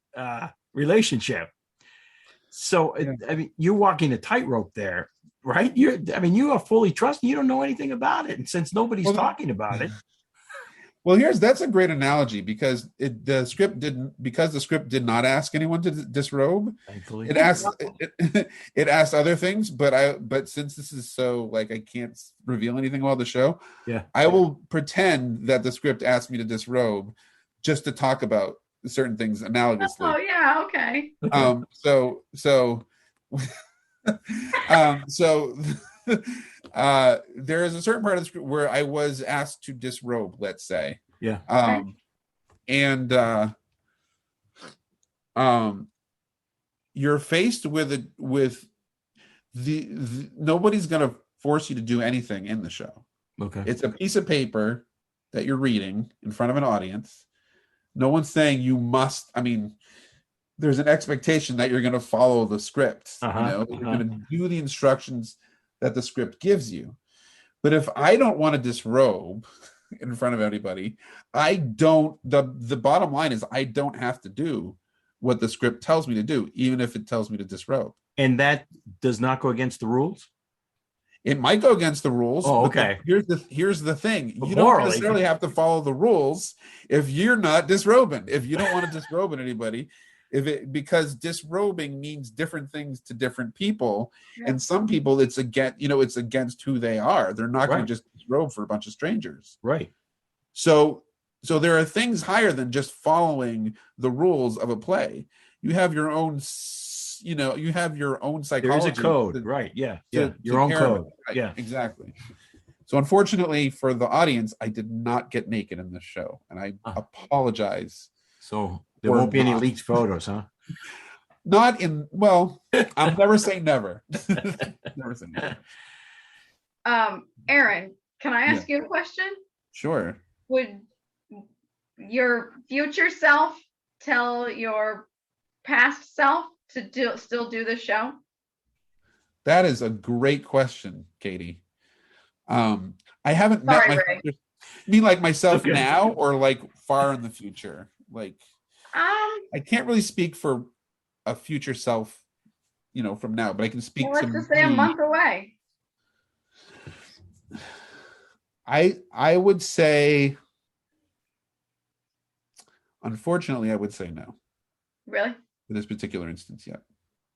relationship. So, I mean, you're walking a tightrope there, right? You are fully trusting. You don't know anything about it. And since nobody's talking about it. Well, that's a great analogy, because the script did not ask anyone to disrobe. Thankfully, it asked other things, but since this is so, like, I can't reveal anything about the show. Yeah, I will pretend that the script asked me to disrobe just to talk about certain things analogously. Oh yeah, okay. There is a certain part of the script where I was asked to disrobe, let's say. Yeah. You're faced with nobody's going to force you to do anything in the show. Okay. It's a piece of paper that you're reading in front of an audience. No one's saying you must. I mean, there's an expectation that you're going to follow the script. You're going to do the instructions that the script gives you. But if I don't want to disrobe in front of anybody, the bottom line is I don't have to do what the script tells me to do, even if it tells me to disrobe. And that does not go against the rules? It might go against the rules. Oh, but okay. Here's the thing. But You don't morally. necessarily have to follow the rules if you're not disrobing. If you don't want to disrobe anybody, because disrobing means different things to different people, and some people it's against who they are. They're not going to just disrobe for a bunch of strangers. Right. So there are things higher than just following the rules of a play. You have your own psychology. There is a code, right? Yeah, your own code. Right, yeah, exactly. So unfortunately for the audience, I did not get naked in this show, and I apologize. So there won't be any leaked photos, huh? Not in. Well, I'll never say never. Never say never. Aaron, can I ask you a question? Sure. Would your future self tell your past self to still do the show? That is a great question, Katie. I haven't met my future. You mean like myself now, or like far in the future? Like, I can't really speak for a future self, from now, but I can speak. Let's just say a month away. I would say, unfortunately, I would say no. Really? In this particular instance, yeah.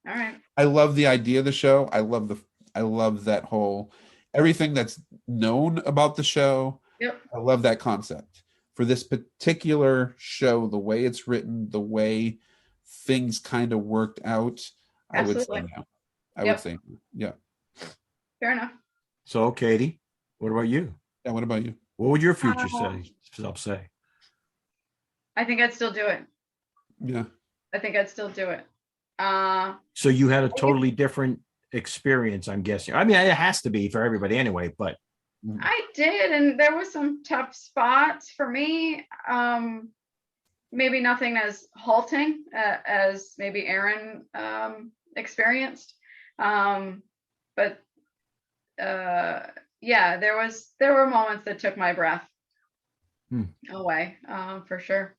All right. I love the idea of the show. I love that whole everything that's known about the show. Yep. I love that concept. For this particular show, the way it's written, the way things kind of worked out, Absolutely. I would say no. I would say no. Yeah. Fair enough. So, Katie, what about you? Yeah, what about you? What would your future self say? I think I'd still do it. Yeah. I think I'd still do it. So you had a totally different experience, I'm guessing. I mean, it has to be for everybody anyway, but I did, and there was some tough spots for me. Maybe nothing as halting as maybe Aaron experienced. But yeah, there were moments that took my breath away, for sure.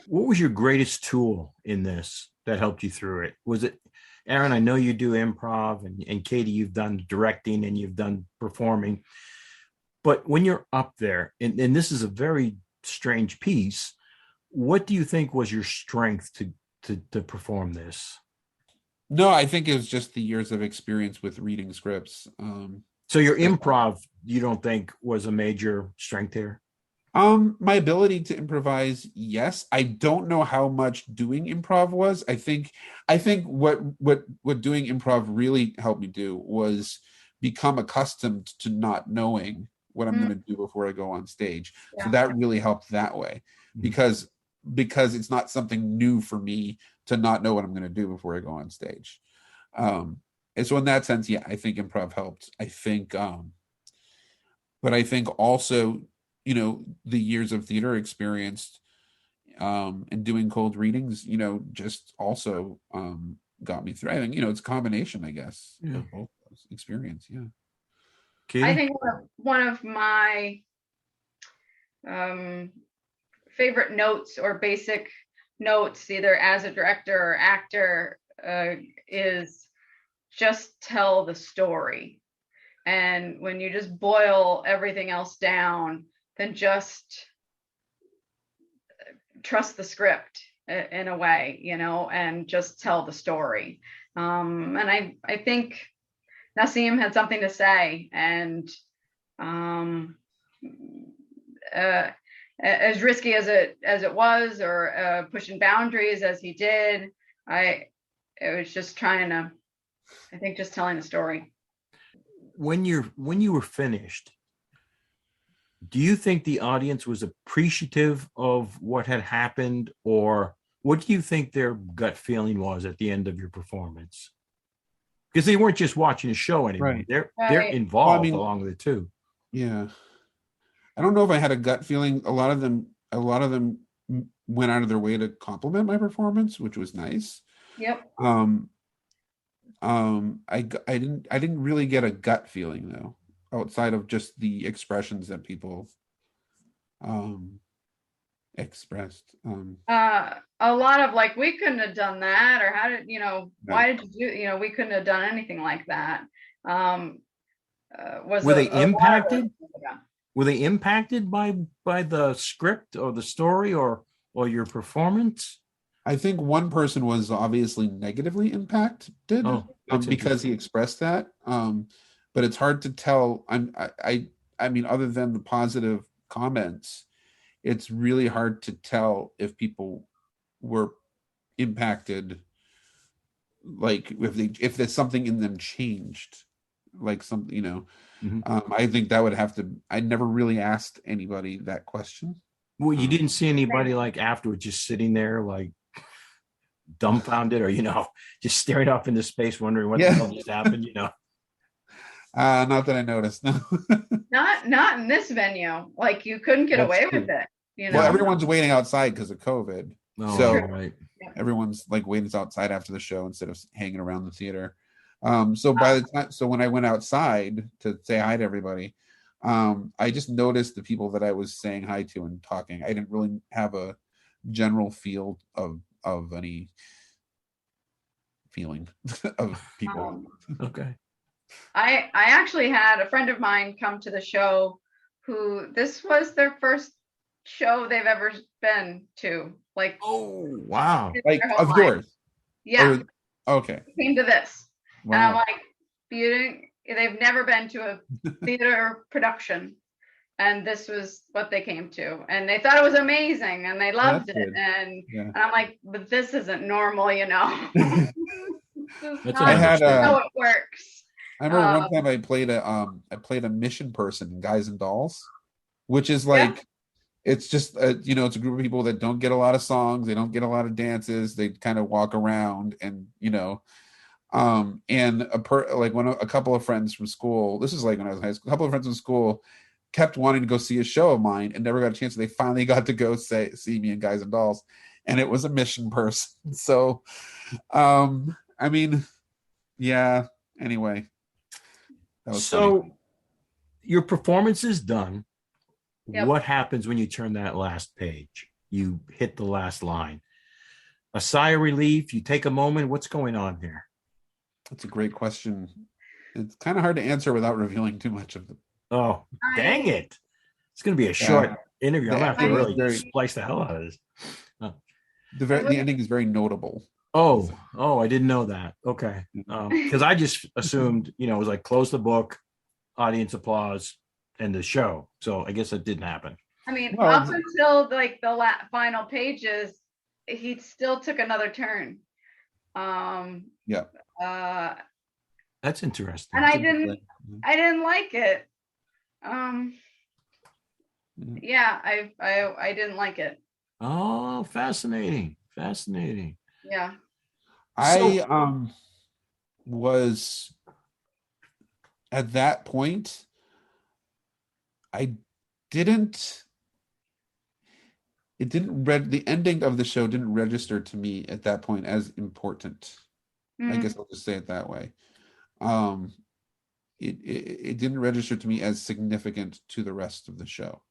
What was your greatest tool in this that helped you through it? Was it, Aaron, I know you do improv, and Katie, you've done directing and you've done performing. But when you're up there, and this is a very strange piece, what do you think was your strength to perform this? No, I think it was just the years of experience with reading scripts. So your improv, you don't think was a major strength here? My ability to improvise, yes. I don't know how much doing improv was. I think what doing improv really helped me do was become accustomed to not knowing what I'm going to do before I go on stage. Yeah. So that really helped that way, because it's not something new for me to not know what I'm going to do before I go on stage. And so in that sense, yeah, I think improv helped. I think, but I think also, the years of theater experience and doing cold readings, just also got me through. I think, it's a combination, I guess, of both those experience. Yeah. Katie? I think one of my favorite notes or basic notes, either as a director or actor, is just tell the story. And when you just boil everything else down, then just trust the script in a way, and just tell the story. And I think Nassim had something to say, and as risky as it was, or pushing boundaries as he did, it was just just telling the story. When you were finished, do you think the audience was appreciative of what had happened, or what do you think their gut feeling was at the end of your performance? Because they weren't just watching a show anymore. Right. They're involved along with it too. Yeah. I don't know if I had a gut feeling. A lot of them went out of their way to compliment my performance, which was nice. Yep. I didn't really get a gut feeling though, outside of just the expressions that people expressed. A lot of like, we couldn't have done that, or how did why did you do, we couldn't have done anything like that. was Were a they impacted? Yeah. Were they impacted by the script or the story or your performance? I think one person was obviously negatively impacted, Oh, that's because he expressed that. But it's hard to tell. I mean, other than the positive comments, it's really hard to tell if people were impacted, like if there's something in them changed, like something, Mhm. I think that would have to. I never really asked anybody that question. Well, you didn't see anybody like afterwards just sitting there like dumbfounded or just staring off into space wondering what the hell just happened. Not that I noticed. No. Not in this venue. Like you couldn't get That's away true. with it. Well, everyone's waiting outside because of COVID. Oh, So right. everyone's like waiting outside after the show instead of hanging around the theater. So by the time, so when I went outside to say hi to everybody, I just noticed the people that I was saying hi to and talking. I didn't really have a general feel of any feeling of people. Okay. I actually had a friend of mine come to the show who this was their first show they've ever been to. Like, oh wow, like their whole of life. yours. Yeah. Okay. Came to this. Wow. And I'm like, they've never been to a theater production. And this was what they came to. And they thought it was amazing and they loved it. Good. And, Yeah. and I'm like, but this isn't normal, That's not how it works. I remember one time I played a mission person in Guys and Dolls, which is like it's just it's a group of people that don't get a lot of songs, they don't get a lot of dances, they kind of walk around and and a couple of friends from school, this is like when I was in high school, a couple of friends from school kept wanting to go see a show of mine and never got a chance. They finally got to go see me in Guys and Dolls, and it was a mission person. So I mean, yeah, anyway. So funny. Your performance is done. Yep. What happens when you turn that last page? You hit the last line. A sigh of relief, you take a moment. What's going on here? That's a great question. It's kind of hard to answer without revealing too much of them. Oh, dang it. It's going to be a short interview. I'm going to have to really splice the hell out of this. The ending is very notable. Oh, I didn't know that. Okay. Because I just assumed, it was like close the book, audience applause, and the show. So I guess that didn't happen. I mean, up until like the final pages, he still took another turn. Yeah. That's interesting. And I didn't like it. Yeah, I didn't like it. Oh, fascinating. Yeah. I was at that point, the ending of the show didn't register to me at that point as important. I guess I'll just say it that way. It didn't register to me as significant to the rest of the show.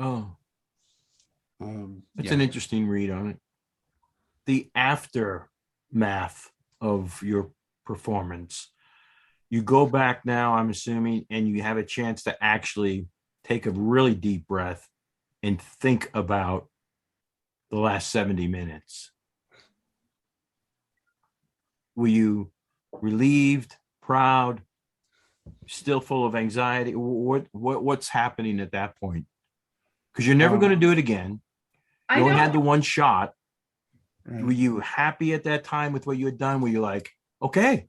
Oh. That's an interesting read on it. The aftermath of your performance. You go back now, I'm assuming, and you have a chance to actually take a really deep breath and think about the last 70 minutes. Were you relieved, proud, still full of anxiety? What's happening at that point? Because you're never going to do it again. You only had the one shot. Right. Were you happy at that time with what you had done? Were you like, okay,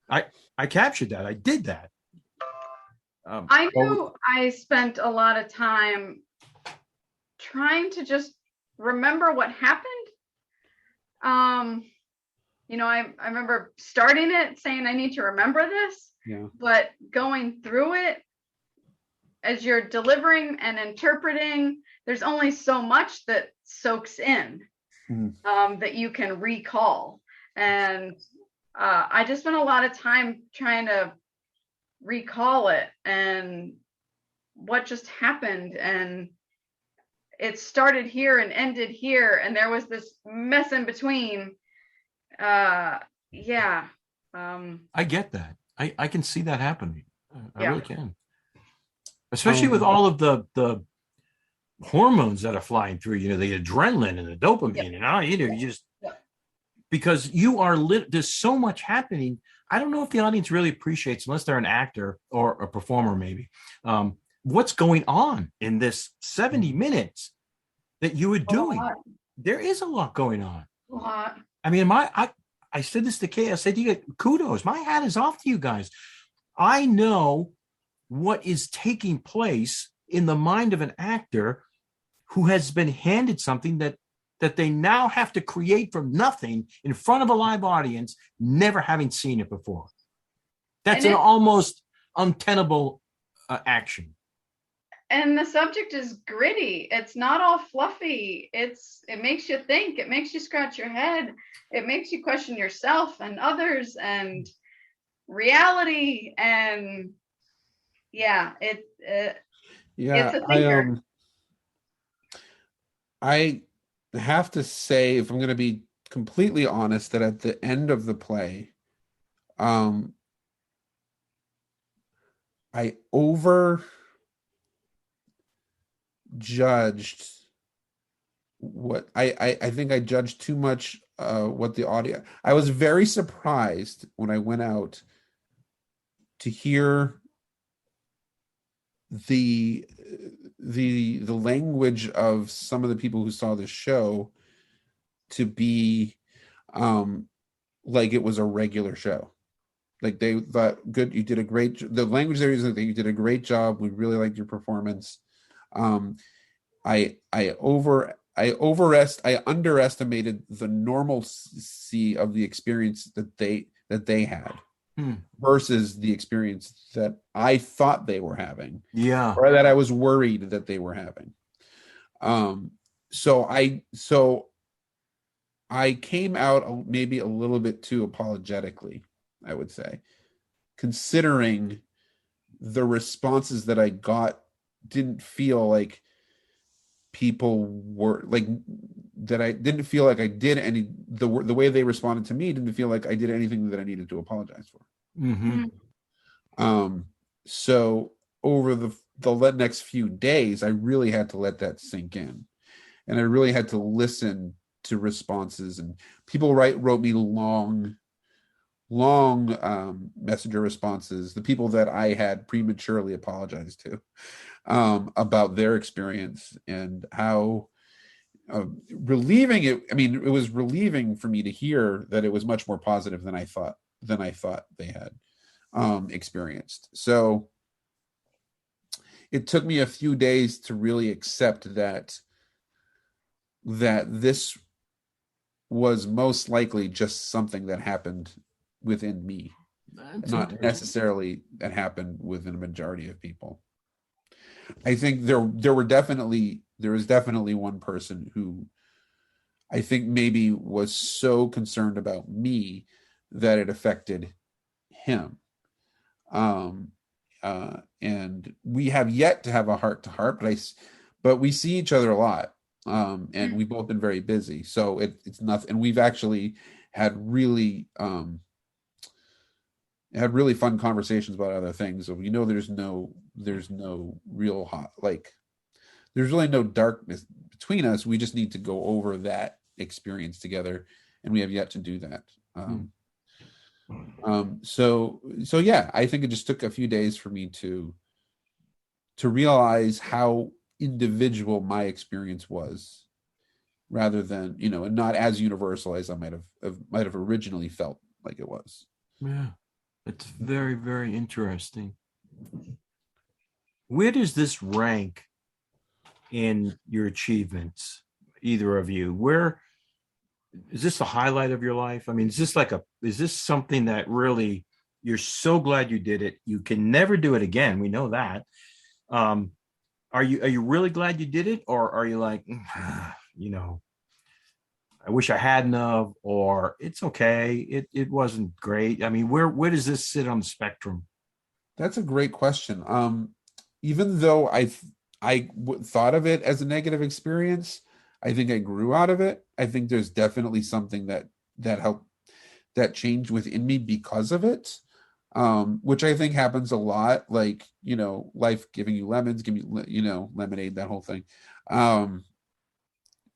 I captured that. I did that. I knew I spent a lot of time trying to just remember what happened. I remember starting it saying I need to remember this, but going through it as you're delivering and interpreting, there's only so much that soaks in that you can recall. And I just spent a lot of time trying to recall it and what just happened. And it started here and ended here. And there was this mess in between. I get that. I can see that happening. I really can. Especially with all of the hormones that are flying through, the adrenaline and the dopamine and you just because you are there's so much happening. I don't know if the audience really appreciates, unless they're an actor or a performer, maybe, what's going on in this 70 minutes that you were doing. There is a lot going on. A lot. I mean, I said this to Kay. I said to you, kudos. My hat is off to you guys. I know what is taking place in the mind of an actor who has been handed something that they now have to create from nothing in front of a live audience, never having seen it before. That's an almost untenable action. And the subject is gritty. It's not all fluffy. It makes you think. It makes you scratch your head. It makes you question yourself and others and reality. And it's a thinker. I have to say, if I'm going to be completely honest, that at the end of the play, I judged what I think I judged too much what the audio. I was very surprised when I went out to hear the language of some of the people who saw this show to be like it was a regular show. Like they thought, good, you did a great. The language there is that you did a great job. We really liked your performance. I underestimated the normalcy of the experience that they had versus the experience that I thought they were having. Yeah. Or that I was worried that they were having. So I came out maybe a little bit too apologetically, I would say, considering the responses that I got didn't feel like people were like that. I didn't feel like I did any, the way they responded to me didn't feel like I did anything that I needed to apologize for. So over the next few days, I really had to let that sink in, and I really had to listen to responses, and people wrote me long messenger responses, the people that I had prematurely apologized to about their experience and how relieving it. I mean, it was relieving for me to hear that it was much more positive than I thought they had experienced. So it took me a few days to really accept that this was most likely just something that happened within me, not necessarily that happened within a majority of people. I think there was definitely one person who I think maybe was so concerned about me that it affected him. And we have yet to have a heart-to-heart, but we see each other a lot. And we've both been very busy, so it's nothing. And we've actually had really fun conversations about other things. So there's no real there's really no darkness between us. We just need to go over that experience together, and we have yet to do that. So yeah, I think it just took a few days for me to realize how individual my experience was, rather than and not as universal as I might have originally felt like it was. Yeah, it's very, very interesting. Where does this rank in your achievements, either of you? Where is this the highlight of your life? I mean, is this something that really you're so glad you did it? You can never do it again. We know that. Are you really glad you did it, or are you like, I wish I hadn't have, or it's okay, it wasn't great? I mean, where does this sit on the spectrum? That's a great question. Even though I thought of it as a negative experience, I think I grew out of it. I think there's definitely something that helped, that changed within me because of it. which I think happens a lot. Like, you know, life giving you lemons, give you, you know, lemonade, that whole thing.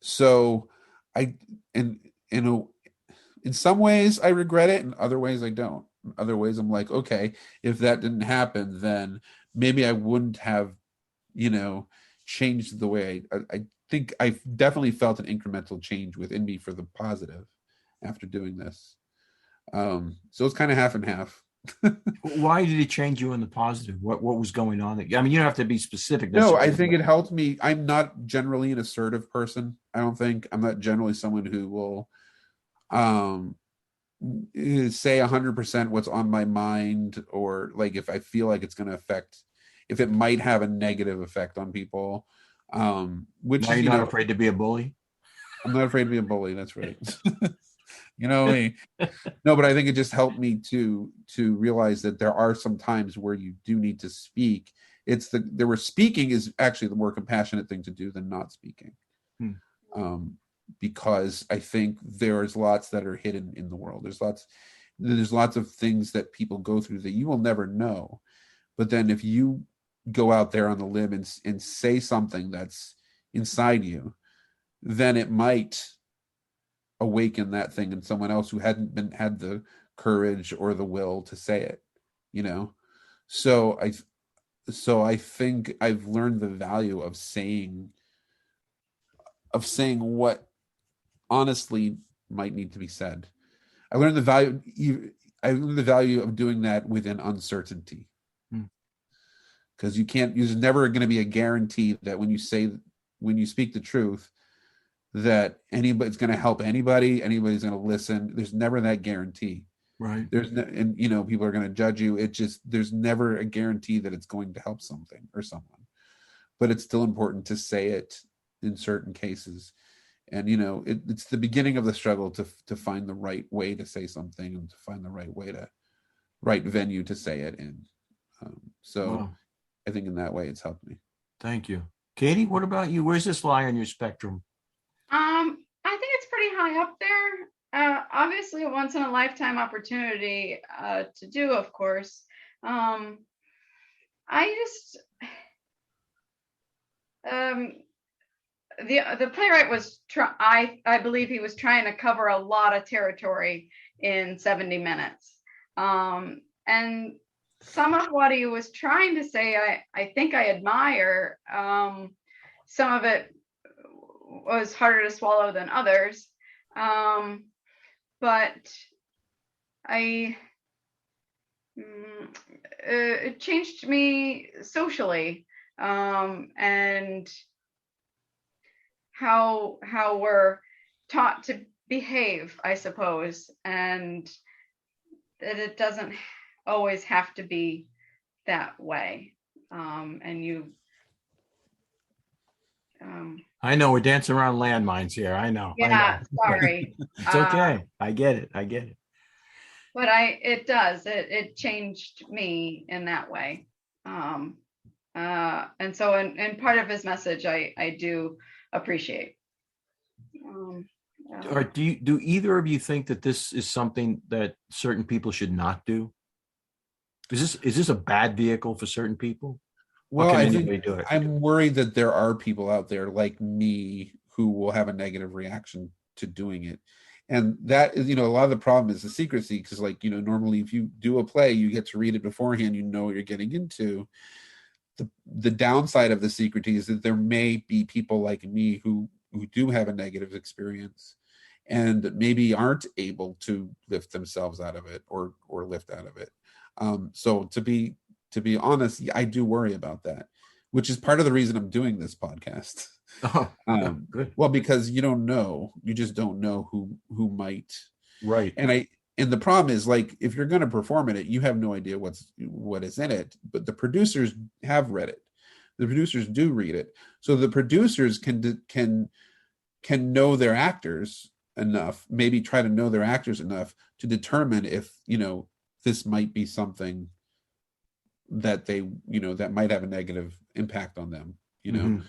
So I, and you know, in some ways I regret it, in other ways I don't. In other ways I'm like, okay, if that didn't happen, then maybe I wouldn't have, you know, changed the way I think I definitely felt an incremental change within me for the positive after doing this. So it's kind of half and half. Why did it change you in the positive? What was going on? I mean, you don't have to be specific. No, I think it helped me. I'm not generally an assertive person. I don't think I'm not generally someone who will um say 100% what's on my mind, or like if I feel like it's going to affect, if it might have a negative effect on people, which Why are is, you you not know, afraid to be a bully? I'm not afraid to be a bully. That's right. You know me. No, but I think it just helped me to realize that there are some times where you do need to speak. It's there were speaking is actually the more compassionate thing to do than not speaking. Hmm. Because I think there's lots that are hidden in the world. There's lots of things that people go through that you will never know. But then if you go out there on the limb and say something that's inside you, then it might awaken that thing in someone else who hadn't had the courage or the will to say it, you know. So I think I've learned the value of saying what honestly might need to be said. I learned the value of doing that within uncertainty. Because there's never going to be a guarantee that when you speak the truth, that anybody's going to help anybody's going to listen. There's never that guarantee. Right. And you know, people are going to judge you. There's never a guarantee that it's going to help something or someone, but it's still important to say it in certain cases. And you know, it's the beginning of the struggle to find the right way to say something and to find the right venue to say it in. Wow. I think in that way it's helped me. Thank you. Katie, what about you? Where's this lie on your spectrum? I think it's pretty high up there. Obviously a once in a lifetime opportunity to do, of course. I just the playwright was I believe he was trying to cover a lot of territory in 70 minutes. And some of what he was trying to say, I think I admire. Some of it was harder to swallow than others. But it changed me socially, and how we're taught to behave, I suppose, and that it doesn't always have to be that way. And you I know we're dancing around landmines here. I know. Yeah, sorry. It's okay. I get it. But it changed me in that way. And so in part of his message, I do appreciate. Or do either of you think that this is something that certain people should not do? Is this a bad vehicle for certain people? Well, I think I'm worried that there are people out there like me who will have a negative reaction to doing it. And that is, you know, a lot of the problem is the secrecy, because like, you know, normally if you do a play, you get to read it beforehand, you know what you're getting into. The downside of the secrecy is that there may be people like me who do have a negative experience and maybe aren't able to lift themselves out of it or lift out of it. So to be honest, I do worry about that, which is part of the reason I'm doing this podcast. Oh, good. Well, because you just don't know who might. Right. And the problem is, like, if you're going to perform in it, you have no idea what is in it, but the producers have read it. The producers do read it. So the producers can know their actors enough, maybe try to know their actors enough to determine if, you know, this might be something that they, you know, that might have a negative impact on them, you know.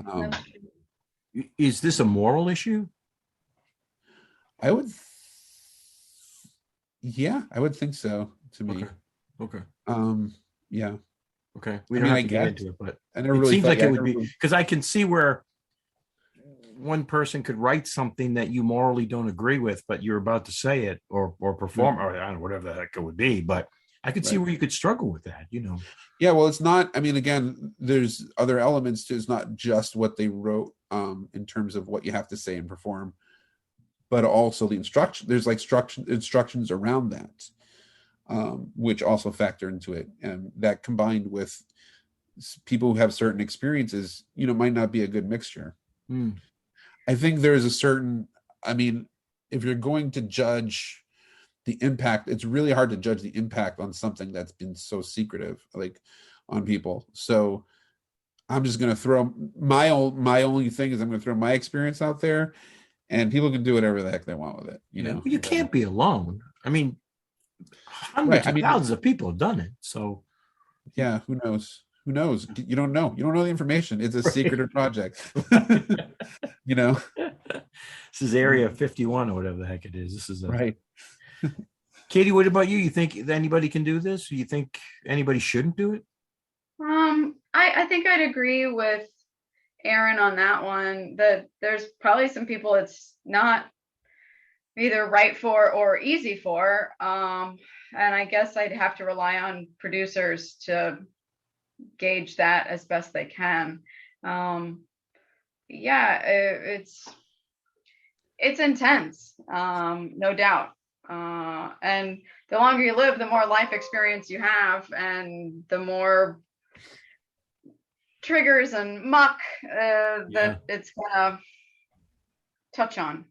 Mm-hmm. Is this a moral issue? I would think so, to me. Okay. Yeah. Okay. We don't have to get into it, but I never it really seems thought, like yeah, it would be, because I can see where one person could write something that you morally don't agree with, but you're about to say it or perform, or I don't know, whatever the heck it would be. But I could see Right. where you could struggle with that, you know. Yeah, well, it's not. I mean, again, there's other elements to. It's not just what they wrote in terms of what you have to say and perform, but also the instruction. There's like instructions around that, which also factor into it, and that combined with people who have certain experiences, you know, might not be a good mixture. Mm. I think there's a certain. I mean, if you're going to judge the impact, it's really hard to judge the impact on something that's been so secretive, like on people. So I'm just going to throw my only thing is I'm going to throw my experience out there, and people can do whatever the heck they want with it. You know, You can't be alone. I mean, right? hundreds I of mean, thousands of people have done it. So yeah, who knows? Who knows? You don't know. You don't know the information. It's a secretive project. You know, this is Area 51 or whatever the heck it is. This is right? Katie, what about you? You think anybody can do this? You think anybody shouldn't do it? I think I'd agree with Aaron on that one. That there's probably some people it's not either right for or easy for. And I guess I'd have to rely on producers to gauge that as best they can. Yeah, it's intense, no doubt. And the longer you live, the more life experience you have, and the more triggers and muck that it's gonna touch on.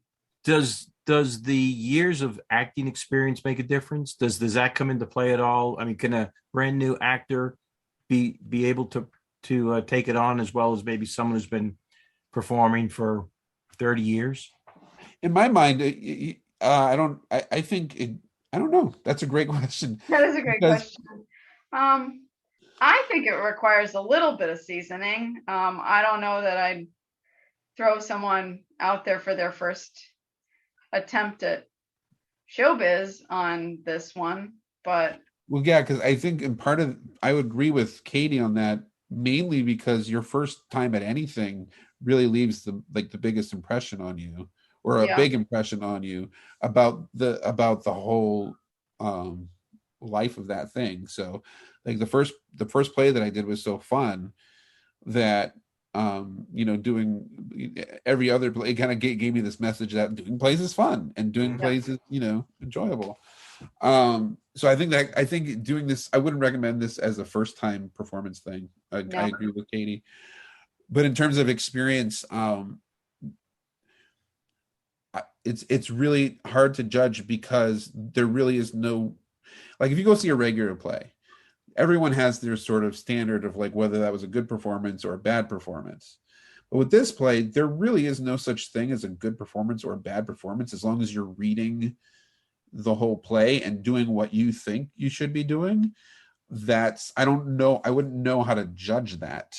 Does the years of acting experience make a difference? Does that come into play at all? I mean, can a brand new actor be able to take it on as well as maybe someone who's been performing for 30 years? In my mind, I don't. I think it. I don't know. That's a great question. That is a great question. I think it requires a little bit of seasoning. I don't know that I'd throw someone out there for their first attempt at showbiz on this one, but Well, yeah, because I think in part of I would agree with Katie on that, mainly because your first time at anything really leaves the biggest impression on you, or a yeah, big impression on you about the whole life of that thing. So like the first play that I did was so fun that you know, doing every other play, it kind of gave me this message that doing plays is fun and doing plays is, you know, enjoyable. So I think doing this, I wouldn't recommend this as a first time performance thing. I agree with Katie, but in terms of experience, it's really hard to judge because there really is no, like, if you go see a regular play, everyone has their sort of standard of like whether that was a good performance or a bad performance. But with this play, there really is no such thing as a good performance or a bad performance as long as you're reading the whole play and doing what you think you should be doing. That's, I don't know, I wouldn't know how to judge that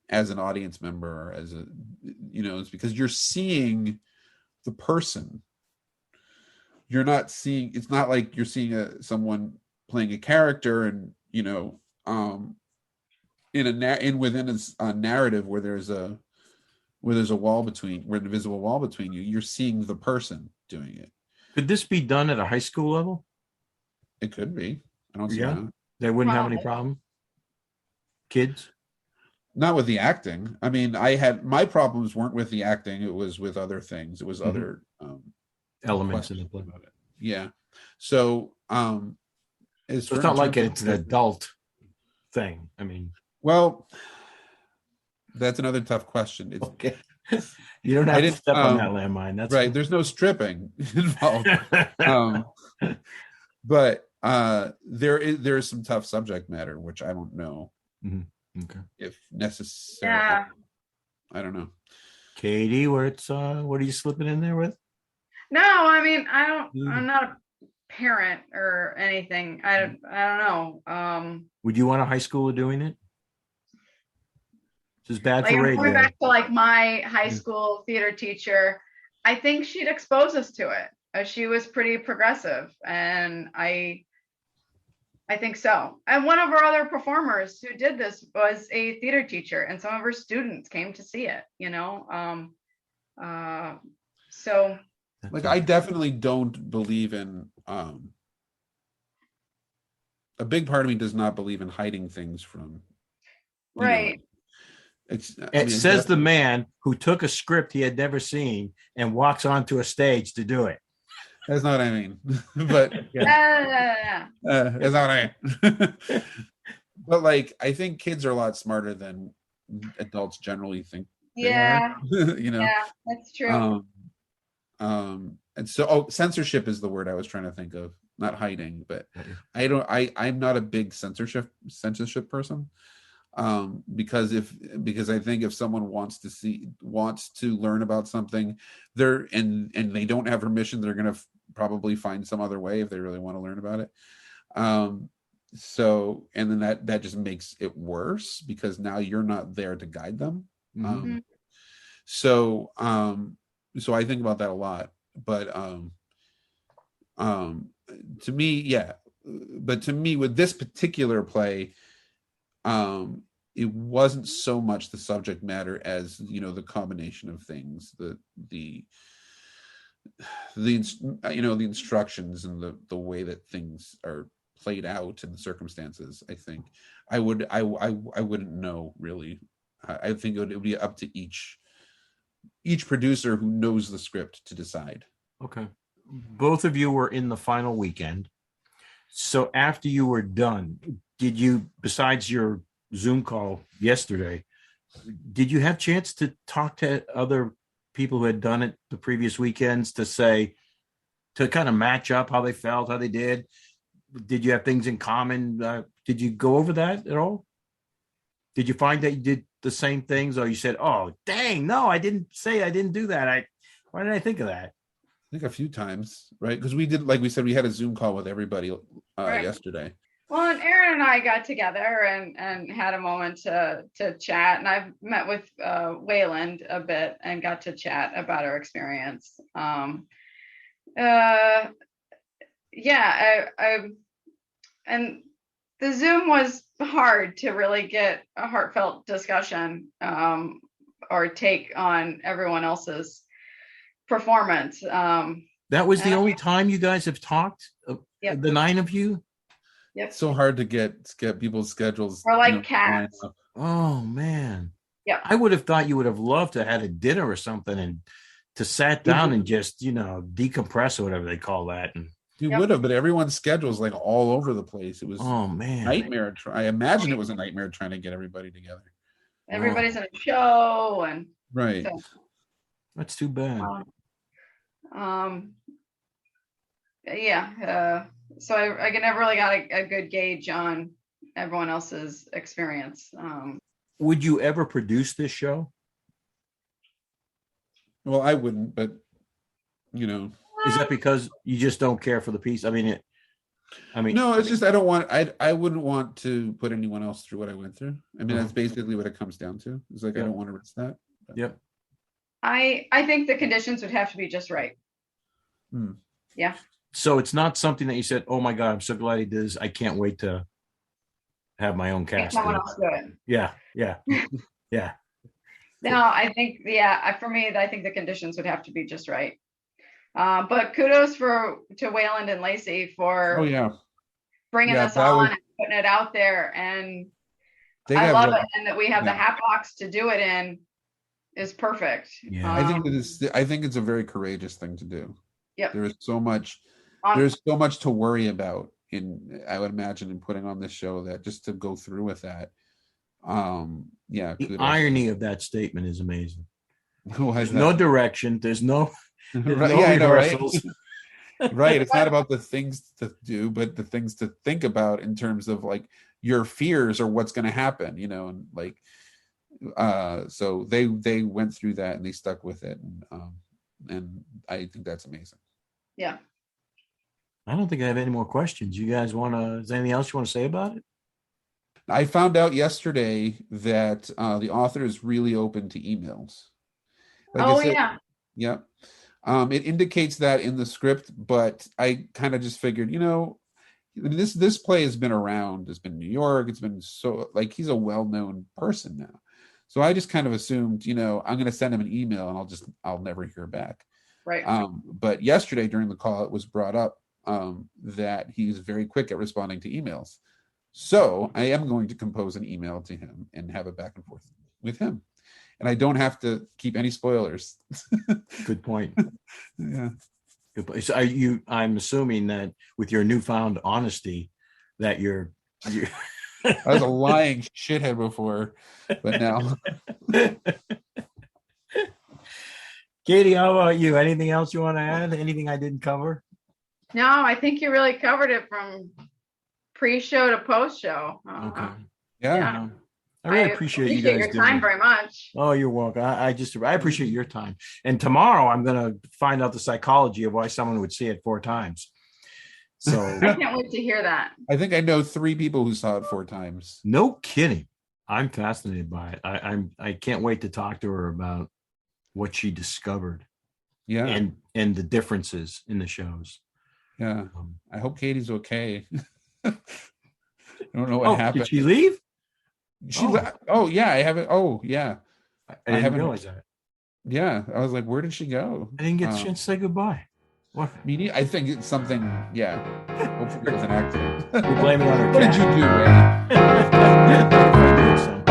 as an audience member, or as a, you know, it's because you're seeing the person. You're not seeing, it's not like you're seeing someone playing a character and, you know, within a narrative where there's a wall between, where an invisible wall between you. You're seeing the person doing it. Could this be done at a high school level? It could be. I don't see why not. They wouldn't have any problem. Kids? Not with the acting. I mean, my problems weren't with the acting. It was with other things. It was other elements in the play. Yeah. So, it's not like it's an adult thing. I mean, well, that's another tough question. It's okay. You don't have to step on that landmine. That's right. There's no stripping involved. But there is some tough subject matter, which I don't know if necessary. Yeah. I don't know. Katie, what are you slipping in there with? No, I mean, I'm not a parent or anything. I don't know. Would you want a high schooler doing it? This is bad like, for radio. Going back to like my high school theater teacher, I think she'd expose us to it. She was pretty progressive, and I I think so. And one of our other performers who did this was a theater teacher, and some of her students came to see it, so Like, I definitely don't believe in a big part of me does not believe in hiding things from right. It says the man who took a script he had never seen and walks onto a stage to do it. That's not what I mean. But Yeah. that's not what I mean. But like, I think kids are a lot smarter than adults generally think they are. Yeah, that's true. And so censorship is the word I was trying to think of, not hiding, but I'm not a big censorship person. Because I think if someone wants to learn about something, and they don't have permission, they're going to probably find some other way if they really want to learn about it. And then that just makes it worse because now you're not there to guide them. Mm-hmm. So I think about that a lot, but to me with this particular play, it wasn't so much the subject matter as the combination of things, the instructions and the way that things are played out and the circumstances. I think I wouldn't know really. I think it would be up to each producer who knows the script to decide. Okay. Both of you were in the final weekend. So after you were done, did you, besides your Zoom call yesterday, did you have chance to talk to other people who had done it the previous weekends to kind of match up how they felt, how they did? Did you have things in common? Did you go over that at all? Did you find that you did the same things, or you said, "Oh, dang, no, I didn't do that. Why did I think of that?" I think a few times, right? Because we did, like we said, we had a Zoom call with everybody yesterday. Well, and Aaron and I got together and had a moment to chat, and I've met with Wayland a bit and got to chat about our experience. And the Zoom was hard to really get a heartfelt discussion or take on everyone else's performance. That was the only time you guys have talked, yep. The 9 of you? Yep. It's so hard to get people's schedules. Or like cats. Oh, man. Yeah. I would have thought you would have loved to have had a dinner or something and to sat down and just, decompress or whatever they call that. And you would have, but everyone's schedule's like all over the place. It was nightmare. I imagine it was a nightmare trying to get everybody together. Everybody's in a show and right. So, that's too bad. So I never really got a good gauge on everyone else's experience. Would you ever produce this show? Well, I wouldn't, but is that because you just don't care for the piece? I mean, no, it's just I wouldn't want to put anyone else through what I went through. I mean, that's basically what it comes down to. It's like I don't want to risk that. But. Yep. I think the conditions would have to be just right. Yeah. So it's not something that you said, "Oh my God, I'm so glad he did this. I can't wait to have my own cast." Someone else do it. Yeah. No, I think for me, I think the conditions would have to be just right. But kudos to Wayland and Lacey for bringing us on and putting it out there, and I love it, and that we have the hat box to do it in is perfect. Yeah, I think it's a very courageous thing to do. Yep. There's so much to worry about I would imagine in putting on this show, that just to go through with that. The irony of that statement is amazing. There's no direction. There's no rehearsals. Right. It's not about the things to do, but the things to think about in terms of like your fears or what's going to happen, and like, so they went through that and they stuck with it. And I think that's amazing. Yeah. I don't think I have any more questions. You guys is there anything else you want to say about it? I found out yesterday that the author is really open to emails. Yeah. It indicates that in the script, but I kind of just figured, I mean, this play has been around. It's been in New York. It's been so like he's a well-known person now. So I just kind of assumed, I'm going to send him an email and I'll never hear back. Right. But yesterday during the call, it was brought up that he's very quick at responding to emails. So I am going to compose an email to him and have a back and forth with him. And I don't have to keep any spoilers. Good point. Yeah. Good point. So I'm assuming that with your newfound honesty that you're I was a lying shithead before, but now. Katie, how about you? Anything else you want to add? Anything I didn't cover? No, I think you really covered it from pre-show to post-show. Okay. Yeah. I really appreciate you guys your time very much. Oh, you're welcome. I appreciate your time. And tomorrow I'm going to find out the psychology of why someone would see it 4 times. So I can't wait to hear that. I think I know 3 people who saw it 4 times. No kidding. I'm fascinated by it. I can't wait to talk to her about what she discovered. Yeah. And the differences in the shows. Yeah. I hope Katie's okay. I don't know what happened. Did she leave? Yeah, I haven't. Oh, yeah. I didn't realize that. Yeah. I was like, where did she go? I didn't get a chance to say goodbye. What? I think it's something, yeah. Hopefully it was an accident. We're blaming it on her What cat. did you do, Ray? I did some.